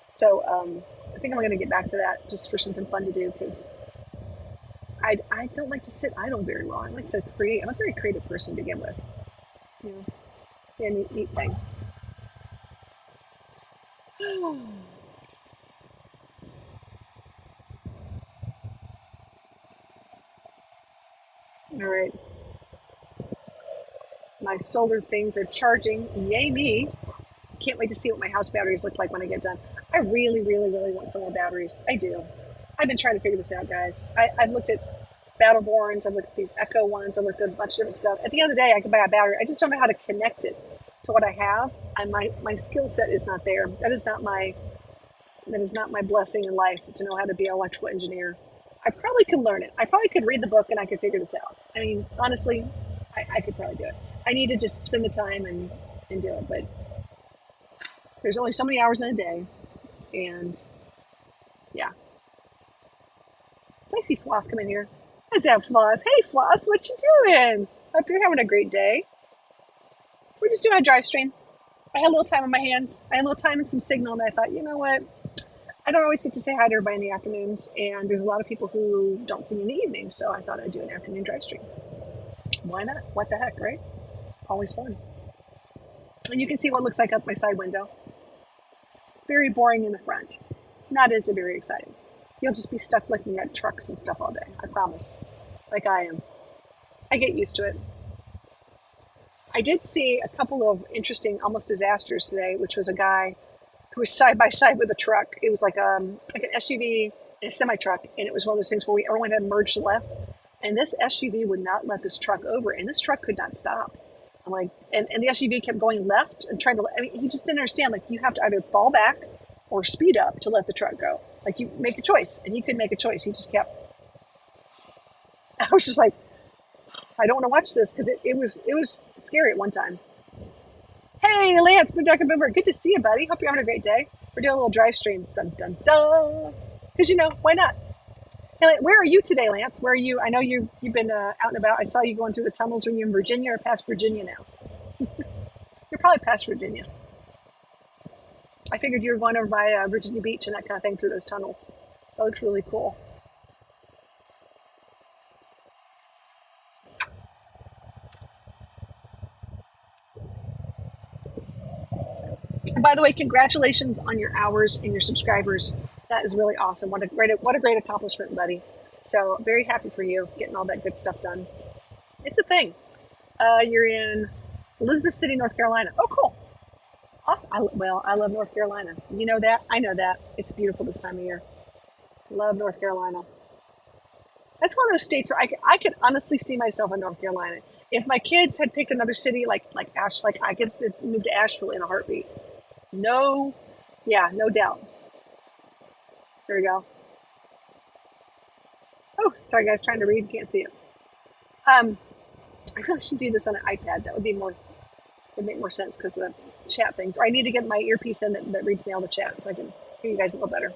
So I think I'm going to get back to that just for something fun to do, because I don't like to sit idle very well. I like to create. I'm a very creative person to begin with. Yeah, neat thing. All right. My solar things are charging. Yay me. Can't wait to see what my house batteries look like when I get done. I really, really, really want some more batteries. I do. I've been trying to figure this out, guys. I've looked at Battleborns. I've looked at these Echo ones. I've looked at a bunch of different stuff. At the end of the day, I can buy a battery. I just don't know how to connect it to what I have. And my skill set is not there. That is not my blessing in life, to know how to be an electrical engineer. I probably could learn it. I probably could read the book and I could figure this out. I mean, honestly, I could probably do it. I need to just spend the time and do it. But there's only so many hours in a day. And yeah. Did I see Floss come in here? Is that Floss? Hey, Floss, what you doing? Hope you're having a great day. We're just doing a drive stream. I had a little time on my hands. I had a little time and some signal, and I thought, you know what? I don't always get to say hi to everybody in the afternoons, and there's a lot of people who don't see me in the evenings, so I thought I'd do an afternoon drive stream. Why not? What the heck, right? Always fun. And you can see what it looks like up my side window. It's very boring in the front. Not as very exciting. You'll just be stuck looking at trucks and stuff all day, I promise. Like I am. I get used to it. I did see a couple of interesting, almost disasters today, which was a guy who was side by side with a truck. It was like an SUV and a semi truck, and it was one of those things where everyone had merged left, and this SUV would not let this truck over, and this truck could not stop. I'm like, and the SUV kept going left and trying to. I mean, he just didn't understand. Like, you have to either fall back or speed up to let the truck go. Like, you make a choice, and he couldn't make a choice. He just kept. I was just like, I don't want to watch this because it was scary at one time. Hey, Lance, Boondock Boomer, good to see you, buddy. Hope you're having a great day. We're doing a little drive stream. Dun, dun, dun. Because, why not? Hey, where are you today, Lance? Where are you? I know you've been out and about. I saw you going through the tunnels. Are you in Virginia or past Virginia now? You're probably past Virginia. I figured you were going over by Virginia Beach and that kind of thing through those tunnels. That looks really cool. And by the way, congratulations on your hours and your subscribers. That is really awesome. What a great accomplishment, buddy. So very happy for you getting all that good stuff done. It's a thing. You're in Elizabeth City, North Carolina. Oh, cool. Awesome. I love North Carolina. You know that? I know that. It's beautiful this time of year. Love North Carolina. That's one of those states where I could honestly see myself in North Carolina. If my kids had picked another city like I could move to Asheville in a heartbeat. No, yeah, no doubt. There we go. Oh, sorry guys, trying to read, can't see it. I really should do this on an iPad. That would make more sense because of the chat things. Or I need to get my earpiece in that reads me all the chat so I can hear you guys a little better.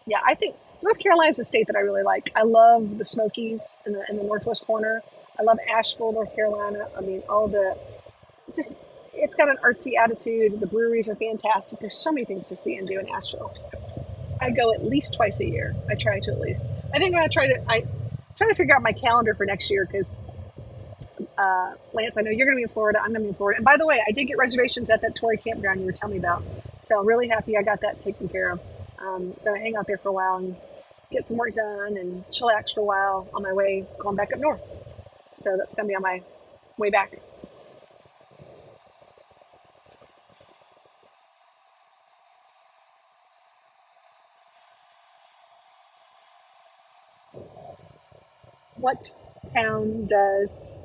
Yeah, I think North Carolina is a state that I really like. I love the Smokies in the northwest corner. I love Asheville, North Carolina. I mean, just it's got an artsy attitude. The breweries are fantastic. There's so many things to see and do in Asheville. I go at least twice a year. I try to at least. I think I'm gonna try to figure out my calendar for next year because Lance, I know you're gonna be in Florida. I'm gonna be in Florida. And by the way, I did get reservations at that Torrey campground you were telling me about. So I'm really happy I got that taken care of. Gonna hang out there for a while and get some work done and chillax for a while on my way going back up north. So that's gonna be on my way back. What town does?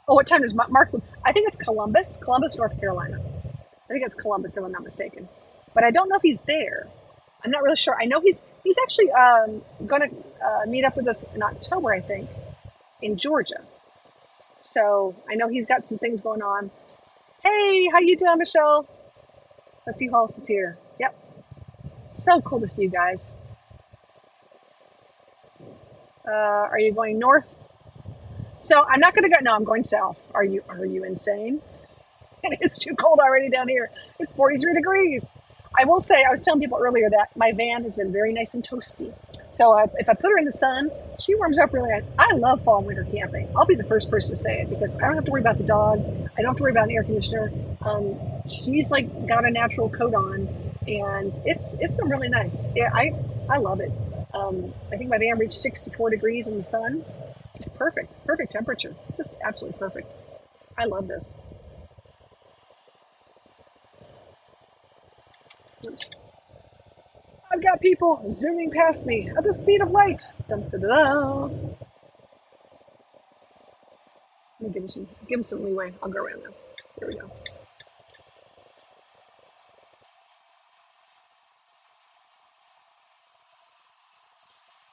Oh, what time does Mark? I think it's Columbus, North Carolina. I think it's Columbus, if I'm not mistaken. But I don't know if he's there. I'm not really sure. I know he's actually going to meet up with us in October, I think, in Georgia. So I know he's got some things going on. Hey, how you doing, Michelle? Let's see who else is here. Yep, so cool to see you guys. Are you going north? So I'm not going to go. No, I'm going south. Are you insane? It is too cold already down here. It's 43 degrees. I will say, I was telling people earlier that my van has been very nice and toasty. So if I put her in the sun, she warms up really nice. I love fall and winter camping. I'll be the first person to say it because I don't have to worry about the dog. I don't have to worry about an air conditioner. She's like got a natural coat on, and it's been really nice. Yeah, I love it. I think my van reached 64 degrees in the sun. It's perfect temperature, just absolutely perfect. I love this. Oops. I've got people zooming past me at the speed of light. Dun, dun, dun, dun. Let me give him some leeway. I'll go around now. There we go.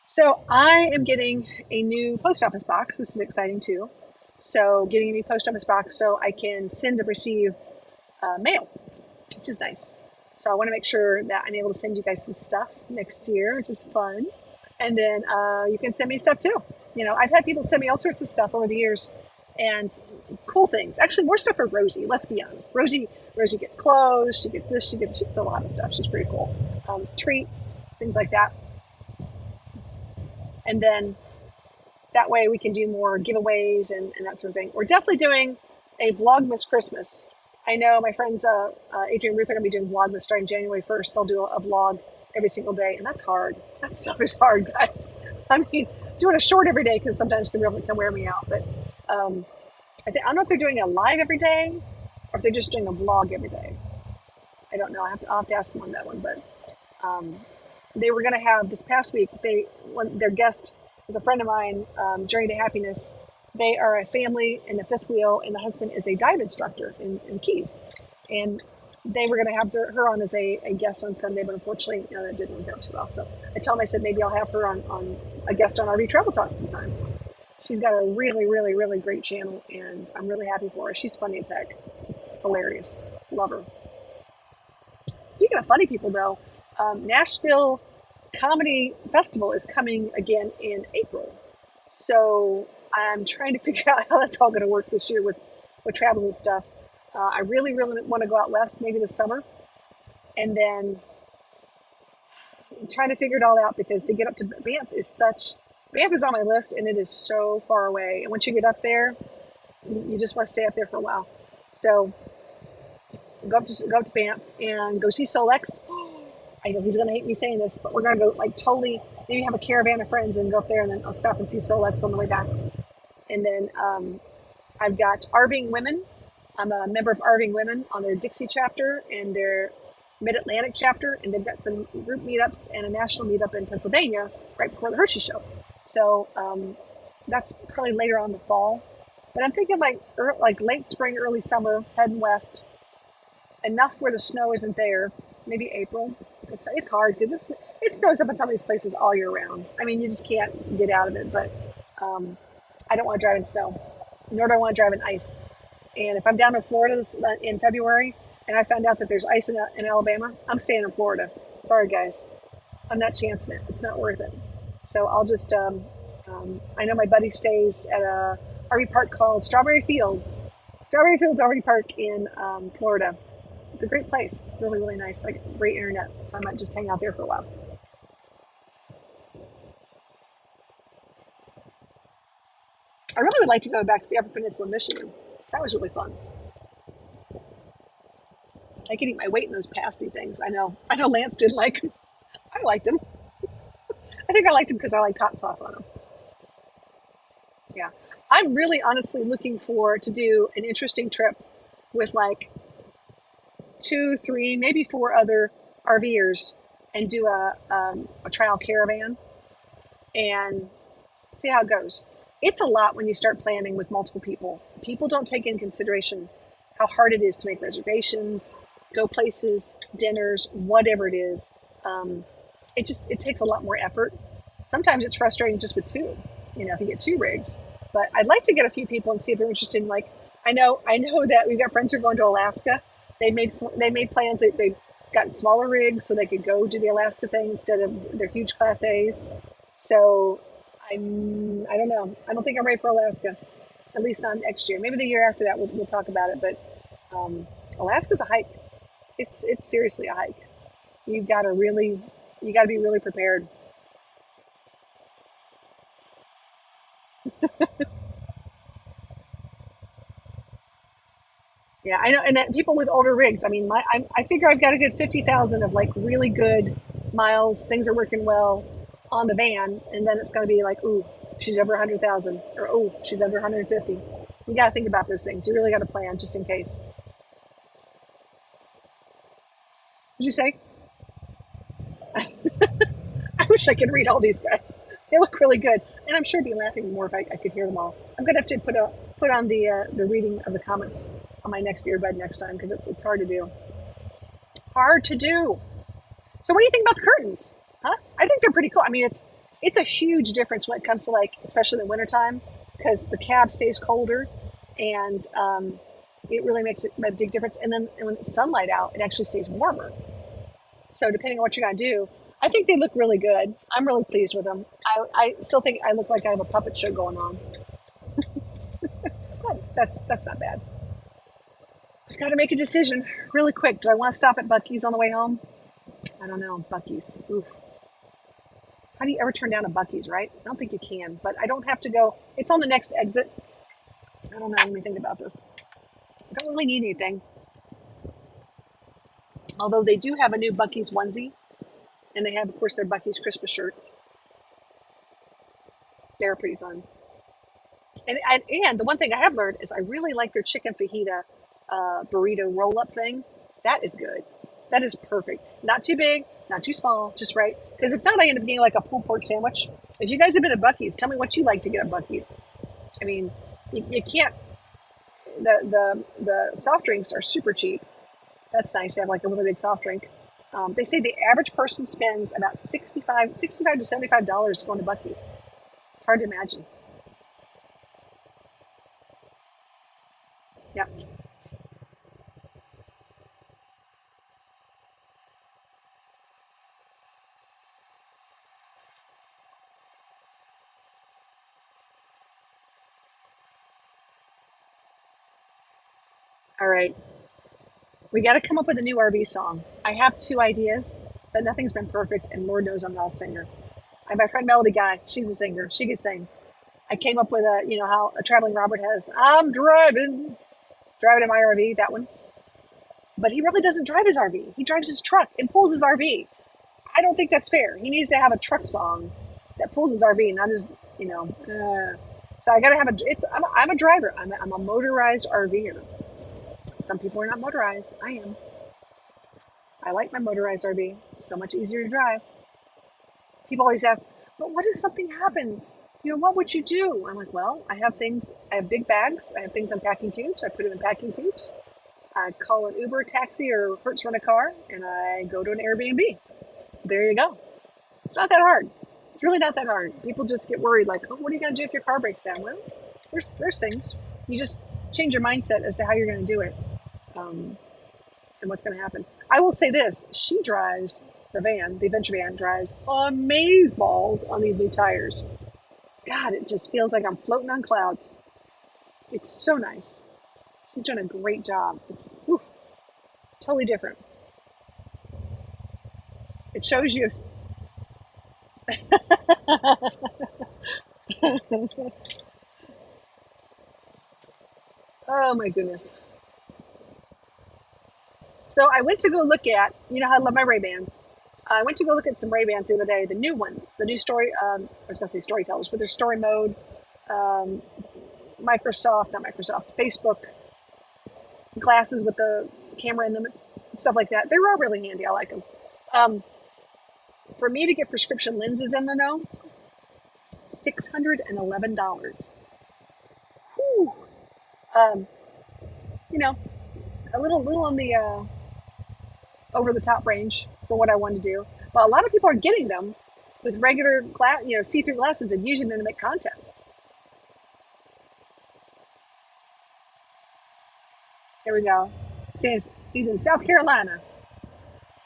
So I am getting a new post office box. This is exciting too. So getting a new post office box so I can send and receive mail, which is nice. So I want to make sure that I'm able to send you guys some stuff next year, which is fun. And then you can send me stuff too. I've had people send me all sorts of stuff over the years. and cool things. Actually, more stuff for Rosie. Let's be honest. Rosie gets clothes. She gets this. She gets a lot of stuff. She's pretty cool. Treats, things like that. And then that way we can do more giveaways and that sort of thing. We're definitely doing a Vlogmas Christmas. I know my friends Adrian and Ruth are going to be doing Vlogmas starting January 1st. They'll do a vlog every single day, and that's hard. That stuff is hard, guys. I mean, doing a short every day can sometimes can really come wear me out. But I don't know if they're doing a live every day or if they're just doing a vlog every day. I don't know. I'll have to ask them on that one. But they were going to have this past week. Their guest is a friend of mine, Journey to Happiness. They are a family in the fifth wheel, and the husband is a dive instructor in Keys. And they were going to have her on as a guest on Sunday, but unfortunately, that didn't work out too well. So I told them, I said, maybe I'll have her on a guest on RV Travel Talk sometime. She's got a really, really, really great channel, and I'm really happy for her. She's funny as heck. Just hilarious. Love her. Speaking of funny people, though, Nashville Comedy Festival is coming again in April. So I'm trying to figure out how that's all going to work this year with traveling and stuff. I really, really want to go out west, maybe this summer. And then I'm trying to figure it all out, because to get up to Banff is on my list, and it is so far away. And once you get up there, you just want to stay up there for a while. So go up to Banff and go see Solex. I know he's going to hate me saying this, but we're going to go totally, maybe have a caravan of friends and go up there, and then I'll stop and see Solex on the way back. And then I've got RVing Women. I'm a member of RVing Women on their Dixie chapter and their Mid-Atlantic chapter, and they've got some group meetups and a national meetup in Pennsylvania right before the Hershey show. So that's probably later on in the fall. But I'm thinking like late spring, early summer, heading west. Enough where the snow isn't there. Maybe April. It's hard because it snows up in some of these places all year round. I mean, you just can't get out of it. But I don't want to drive in snow, nor do I want to drive in ice. And if I'm down in Florida in February and I found out that there's ice in Alabama, I'm staying in Florida. Sorry, guys. I'm not chancing it. It's not worth it. So I'll just, I know my buddy stays at a RV park called Strawberry Fields. Strawberry Fields RV Park in Florida. It's a great place. Really, really nice. Like great internet. So I might just hang out there for a while. I really would like to go back to the Upper Peninsula of Michigan. That was really fun. I could eat my weight in those pasty things. I know Lance didn't like them. I liked them. I think I liked them because I liked hot sauce on them. Yeah. I'm really honestly looking to do an interesting trip with like 2, 3, maybe 4 other RVers and do a trial caravan and see how it goes. It's a lot when you start planning with multiple people. People don't take in consideration how hard it is to make reservations, go places, dinners, whatever it is. It takes a lot more effort. Sometimes it's frustrating just with 2, if you get 2 rigs. But I'd like to get a few people and see if they're interested in, like, I know that we've got friends who are going to Alaska. They made plans. They've gotten smaller rigs so they could go do the Alaska thing instead of their huge Class A's. So I don't know. I don't think I'm ready for Alaska, at least not next year. Maybe the year after that we'll talk about it. But Alaska's a hike. It's seriously a hike. You got to be really prepared. Yeah, I know. And people with older rigs, I mean, I figure I've got a good 50,000 of like really good miles. Things are working well on the van, and then it's going to be like, ooh, she's over 100,000, or ooh, she's under 150. You got to think about those things. You really got to plan just in case. Did you say? I wish I could read all these guys. They look really good, and I'm sure I'd be laughing more if I could hear them all. I'm gonna have to put on the reading of the comments on my next earbud next time, because it's hard to do. Hard to do. So what do you think about the curtains? Huh? I think they're pretty cool. I mean, it's a huge difference when it comes to, like, especially in the wintertime, because the cab stays colder, and it really makes a big difference. And then when it's sunlight out, it actually stays warmer. So depending on what you're gonna do, I think they look really good. I'm really pleased with them. I still think I look like I have a puppet show going on. That's not bad. I've got to make a decision really quick. Do I want to stop at Bucky's on the way home? I don't know. Bucky's. Oof. How do you ever turn down a Bucky's, right? I don't think you can, but I don't have to go. It's on the next exit. I don't know. Let me think about this. I don't really need anything. Although they do have a new Bucky's onesie, and they have, of course, their Bucky's Christmas shirts. They're pretty fun. And the one thing I have learned is I really like their chicken fajita burrito roll up thing. That is good. That is perfect. Not too big, not too small, just right. Because if not, I end up getting like a pulled pork sandwich. If you guys have been at Bucky's, tell me what you like to get at Bucky's. I mean, you can't. The soft drinks are super cheap. That's nice to have like a really big soft drink. They say the average person spends about $65 to $75 going to Bucky's. It's hard to imagine. Yep. All right. We got to come up with a new RV song. I have two ideas, but nothing's been perfect, and Lord knows I'm not a singer. I have my friend Melody Guy. She's a singer. She could sing. I came up with how a traveling Robert has, I'm driving in my RV, that one. But he really doesn't drive his RV. He drives his truck and pulls his RV. I don't think that's fair. He needs to have a truck song that pulls his RV, not his, you know. So I got to have I'm a driver. I'm a motorized RVer. Some people are not motorized. I am. I like my motorized RV. So much easier to drive. People always ask, but what if something happens? What would you do? I'm like, well, I have big bags. I have things in packing cubes. I put them in packing cubes. I call an Uber, taxi, or Hertz rent a car, and I go to an Airbnb. There you go. It's not that hard. It's really not that hard. People just get worried, like, oh, what are you going to do if your car breaks down? Well, there's things. You just change your mindset as to how you're going to do it, and what's going to happen. I will say this. She drives the adventure van drives amazeballs on these new tires. God, it just feels like I'm floating on clouds. It's so nice. She's doing a great job. It's totally different. It shows you. Oh my goodness. So I went to go look at, how I love my RayBans. I went to go look at some RayBans the other day, the new ones, the new I was going to say storytellers, but they're story mode, Facebook glasses with the camera in them, and stuff like that. They're all really handy. I like them. For me to get prescription lenses in them, though, $611. Whew. A little on the over the top range for what I want to do. But a lot of people are getting them with regular see-through glasses and using them to make content. There we go. Says he's in South Carolina.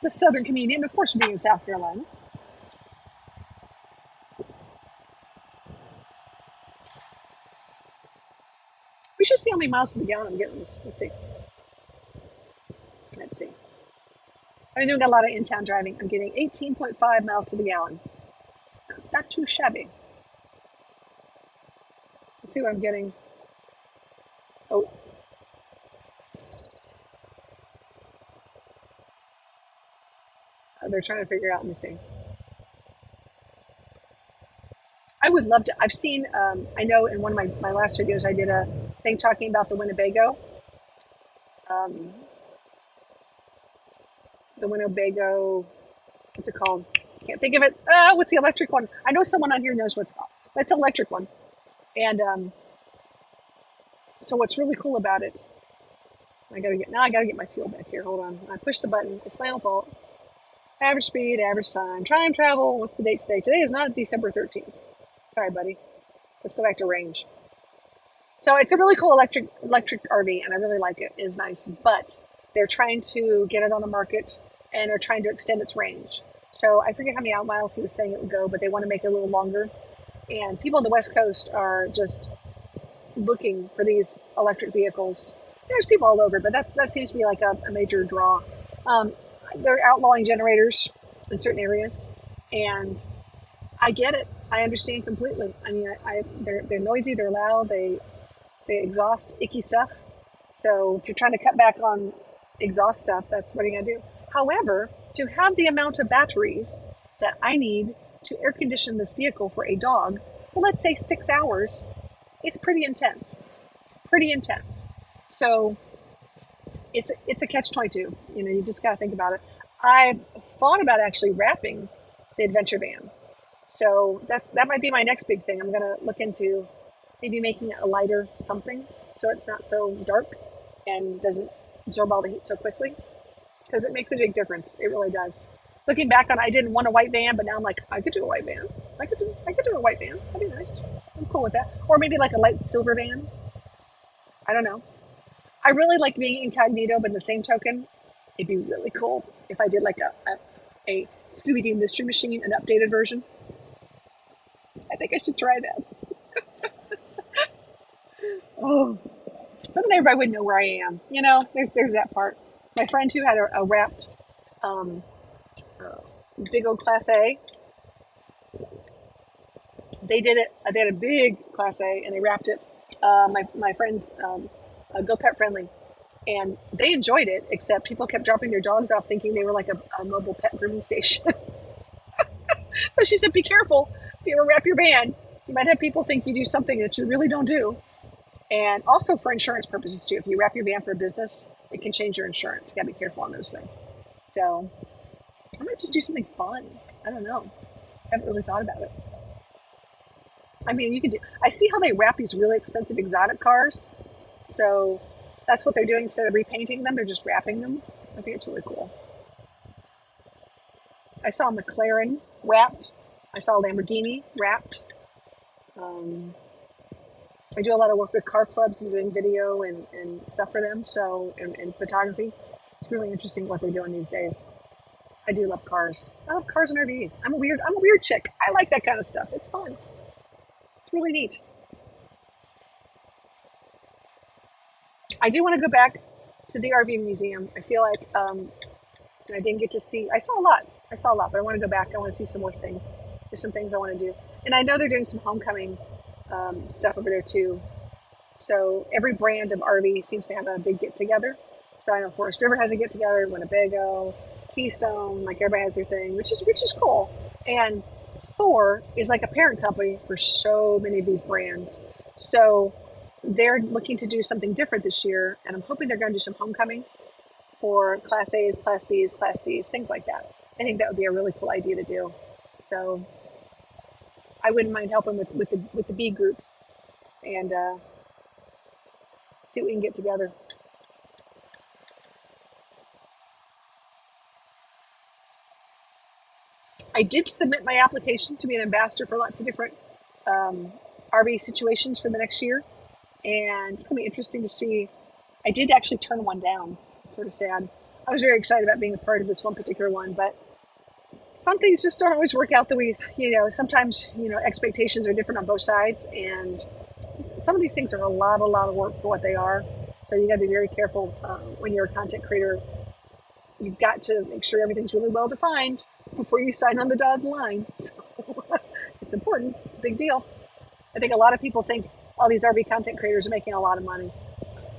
The Southern comedian, of course, being in South Carolina. We should see how many miles to the gallon I'm getting this. Let's see. I've been doing a lot of in-town driving. I'm getting 18.5 miles to the gallon. Not too shabby. Let's see what I'm getting. Oh. They're trying to figure out. Let me see. I would love to. I've seen, I know in one of my last videos, I did a thing talking about the Winnebago. What's it called? Can't think of it. What's the electric one? I know someone on here knows what's called. It's an electric one. And so what's really cool about it, I gotta get my fuel back here. Hold on. I pushed the button. It's my own fault. Average speed, average time. Time travel. What's the date today? Today is not December 13th. Sorry, buddy. Let's go back to range. So it's a really cool electric RV, and I really like it. It is nice, but they're trying to get it on the market, and they're trying to extend its range. So I forget how many out miles he was saying it would go, but they want to make it a little longer. And people on the West Coast are just, looking for these electric vehicles. There's people all over, but that seems to be like a major draw. Um, they're outlawing generators in certain areas, and I get it. I understand completely. I mean, they're noisy, they're loud, they exhaust icky stuff. So if you're trying to cut back on exhaust stuff, that's what you're gonna do. However, to have the amount of batteries that I need to air condition this vehicle for a dog for, let's say, 6 hours, it's pretty intense. Pretty intense. So it's a catch-22. You know, you just got to think about it. I've thought about actually wrapping the adventure van. So that might be my next big thing. I'm gonna look into maybe making it a lighter something so it's not so dark and doesn't absorb all the heat so quickly, because it makes a big difference. It really does. Looking back on, I didn't want a white van, but now I'm like, I could do a white van. I could do a white van. That'd be nice. I'm cool with that. Or maybe like a light silver van. I don't know. I really like being incognito, but in the same token, it'd be really cool if I did like a Scooby-Doo Mystery Machine, an updated version. I think I should try that. Oh, but then everybody would know where I am. You know, there's that part. My friend who had a wrapped um, uh, big old Class A, they did it. They had a big Class A, and they wrapped it. My friends, Go Pet Friendly, and they enjoyed it. Except people kept dropping their dogs off, thinking they were like a mobile pet grooming station. So she said, "Be careful if you ever wrap your van. You might have people think you do something that you really don't do." And also for insurance purposes too. If you wrap your van for a business, it can change your insurance. You gotta be careful on those things. So I might just do something fun. I don't know. I haven't really thought about it. I mean, you can do. I see how they wrap these really expensive exotic cars. So that's what they're doing instead of repainting them. They're just wrapping them. I think it's really cool. I saw a McLaren wrapped. I saw a Lamborghini wrapped. Um, I do a lot of work with car clubs and doing video and stuff for them. So and photography. It's really interesting what they're doing these days. I do love cars. I love cars and RVs. I'm a weird chick. I like that kind of stuff. It's fun. It's really neat. I do want to go back to the RV museum. I feel like I didn't get to see. I saw a lot. But I want to go back. I want to see some more things. There's some things I want to do, and I know they're doing some homecoming stuff over there too. So every brand of RV seems to have a big get together. So I know Forest River has a get together, Winnebago, Keystone, like everybody has their thing, which is cool. And Thor is like a parent company for so many of these brands. So they're looking to do something different this year, and I'm hoping they're going to do some homecomings for Class A's, Class B's, Class C's, things like that. I think that would be a really cool idea to do. So I wouldn't mind helping with the B group and see what we can get together. I did submit my application to be an ambassador for lots of different um, RV situations for the next year, and it's going to be interesting to see. I did actually turn one down. Sort of sad. I was very excited about being a part of this one particular one, but some things just don't always work out the way, sometimes, expectations are different on both sides. And just some of these things are a lot of work for what they are. So you got to be very careful when you're a content creator. You've got to make sure everything's really well defined before you sign on the dotted line. So it's important. It's a big deal. I think a lot of people think all these RV content creators are making a lot of money.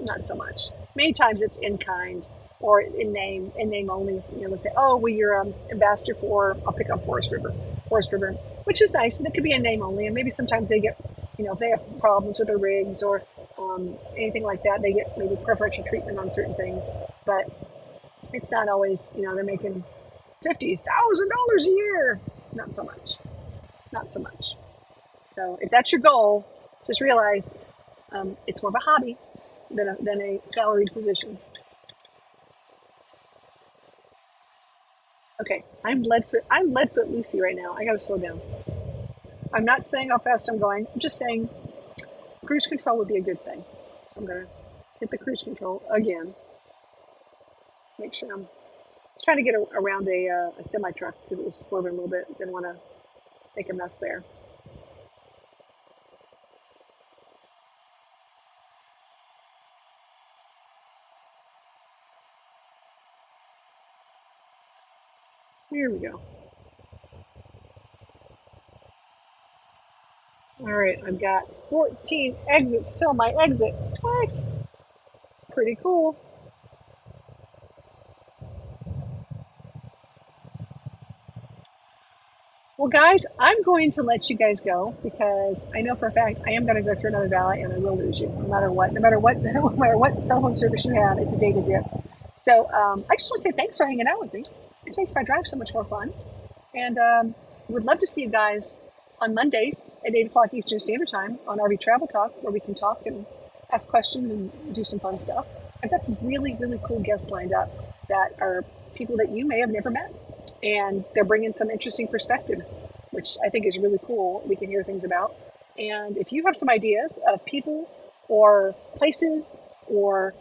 Not so much. Many times it's in kind or in name only. They'll say, "Oh, well, you're ambassador for." I'll pick up Forest River, which is nice, and it could be in name only. And maybe sometimes they get, if they have problems with their rigs or anything like that, they get maybe preferential treatment on certain things. But it's not always, they're making $50,000 a year. Not so much. Not so much. So if that's your goal, just realize it's more of a hobby than a salaried position. Okay, I'm Leadfoot Lucy right now. I gotta slow down. I'm not saying how fast I'm going. I'm just saying cruise control would be a good thing. So I'm gonna hit the cruise control again. Make sure I'm trying to get around a semi truck because it was swerving a little bit. Didn't want to make a mess there. Here we go. All right, I've got 14 exits till my exit. What? Pretty cool. Well, guys, I'm going to let you guys go because I know for a fact I am going to go through another valley and I will lose you no matter what. No matter what, no matter what cell phone service you have, it's a data dip. So I just want to say thanks for hanging out with me. This makes my drive so much more fun. And would love to see you guys on Mondays at 8 o'clock Eastern Standard Time on RV Travel Talk, where we can talk and ask questions and do some fun stuff. I've got some really, really cool guests lined up that are people that you may have never met. And they're bringing some interesting perspectives, which I think is really cool. We can hear things about. And if you have some ideas of people or places or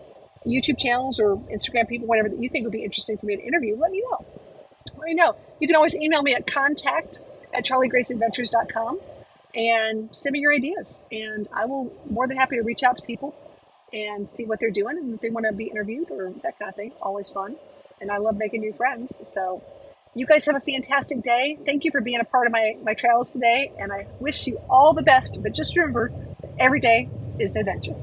YouTube channels or Instagram people, whatever that you think would be interesting for me to interview, let me know. Let me know. You can always email me at contact@charliegraceadventures.com and send me your ideas. And I will more than happy to reach out to people and see what they're doing and if they want to be interviewed or that kind of thing. Always fun. And I love making new friends. So you guys have a fantastic day. Thank you for being a part of my travels today. And I wish you all the best. But just remember, every day is an adventure.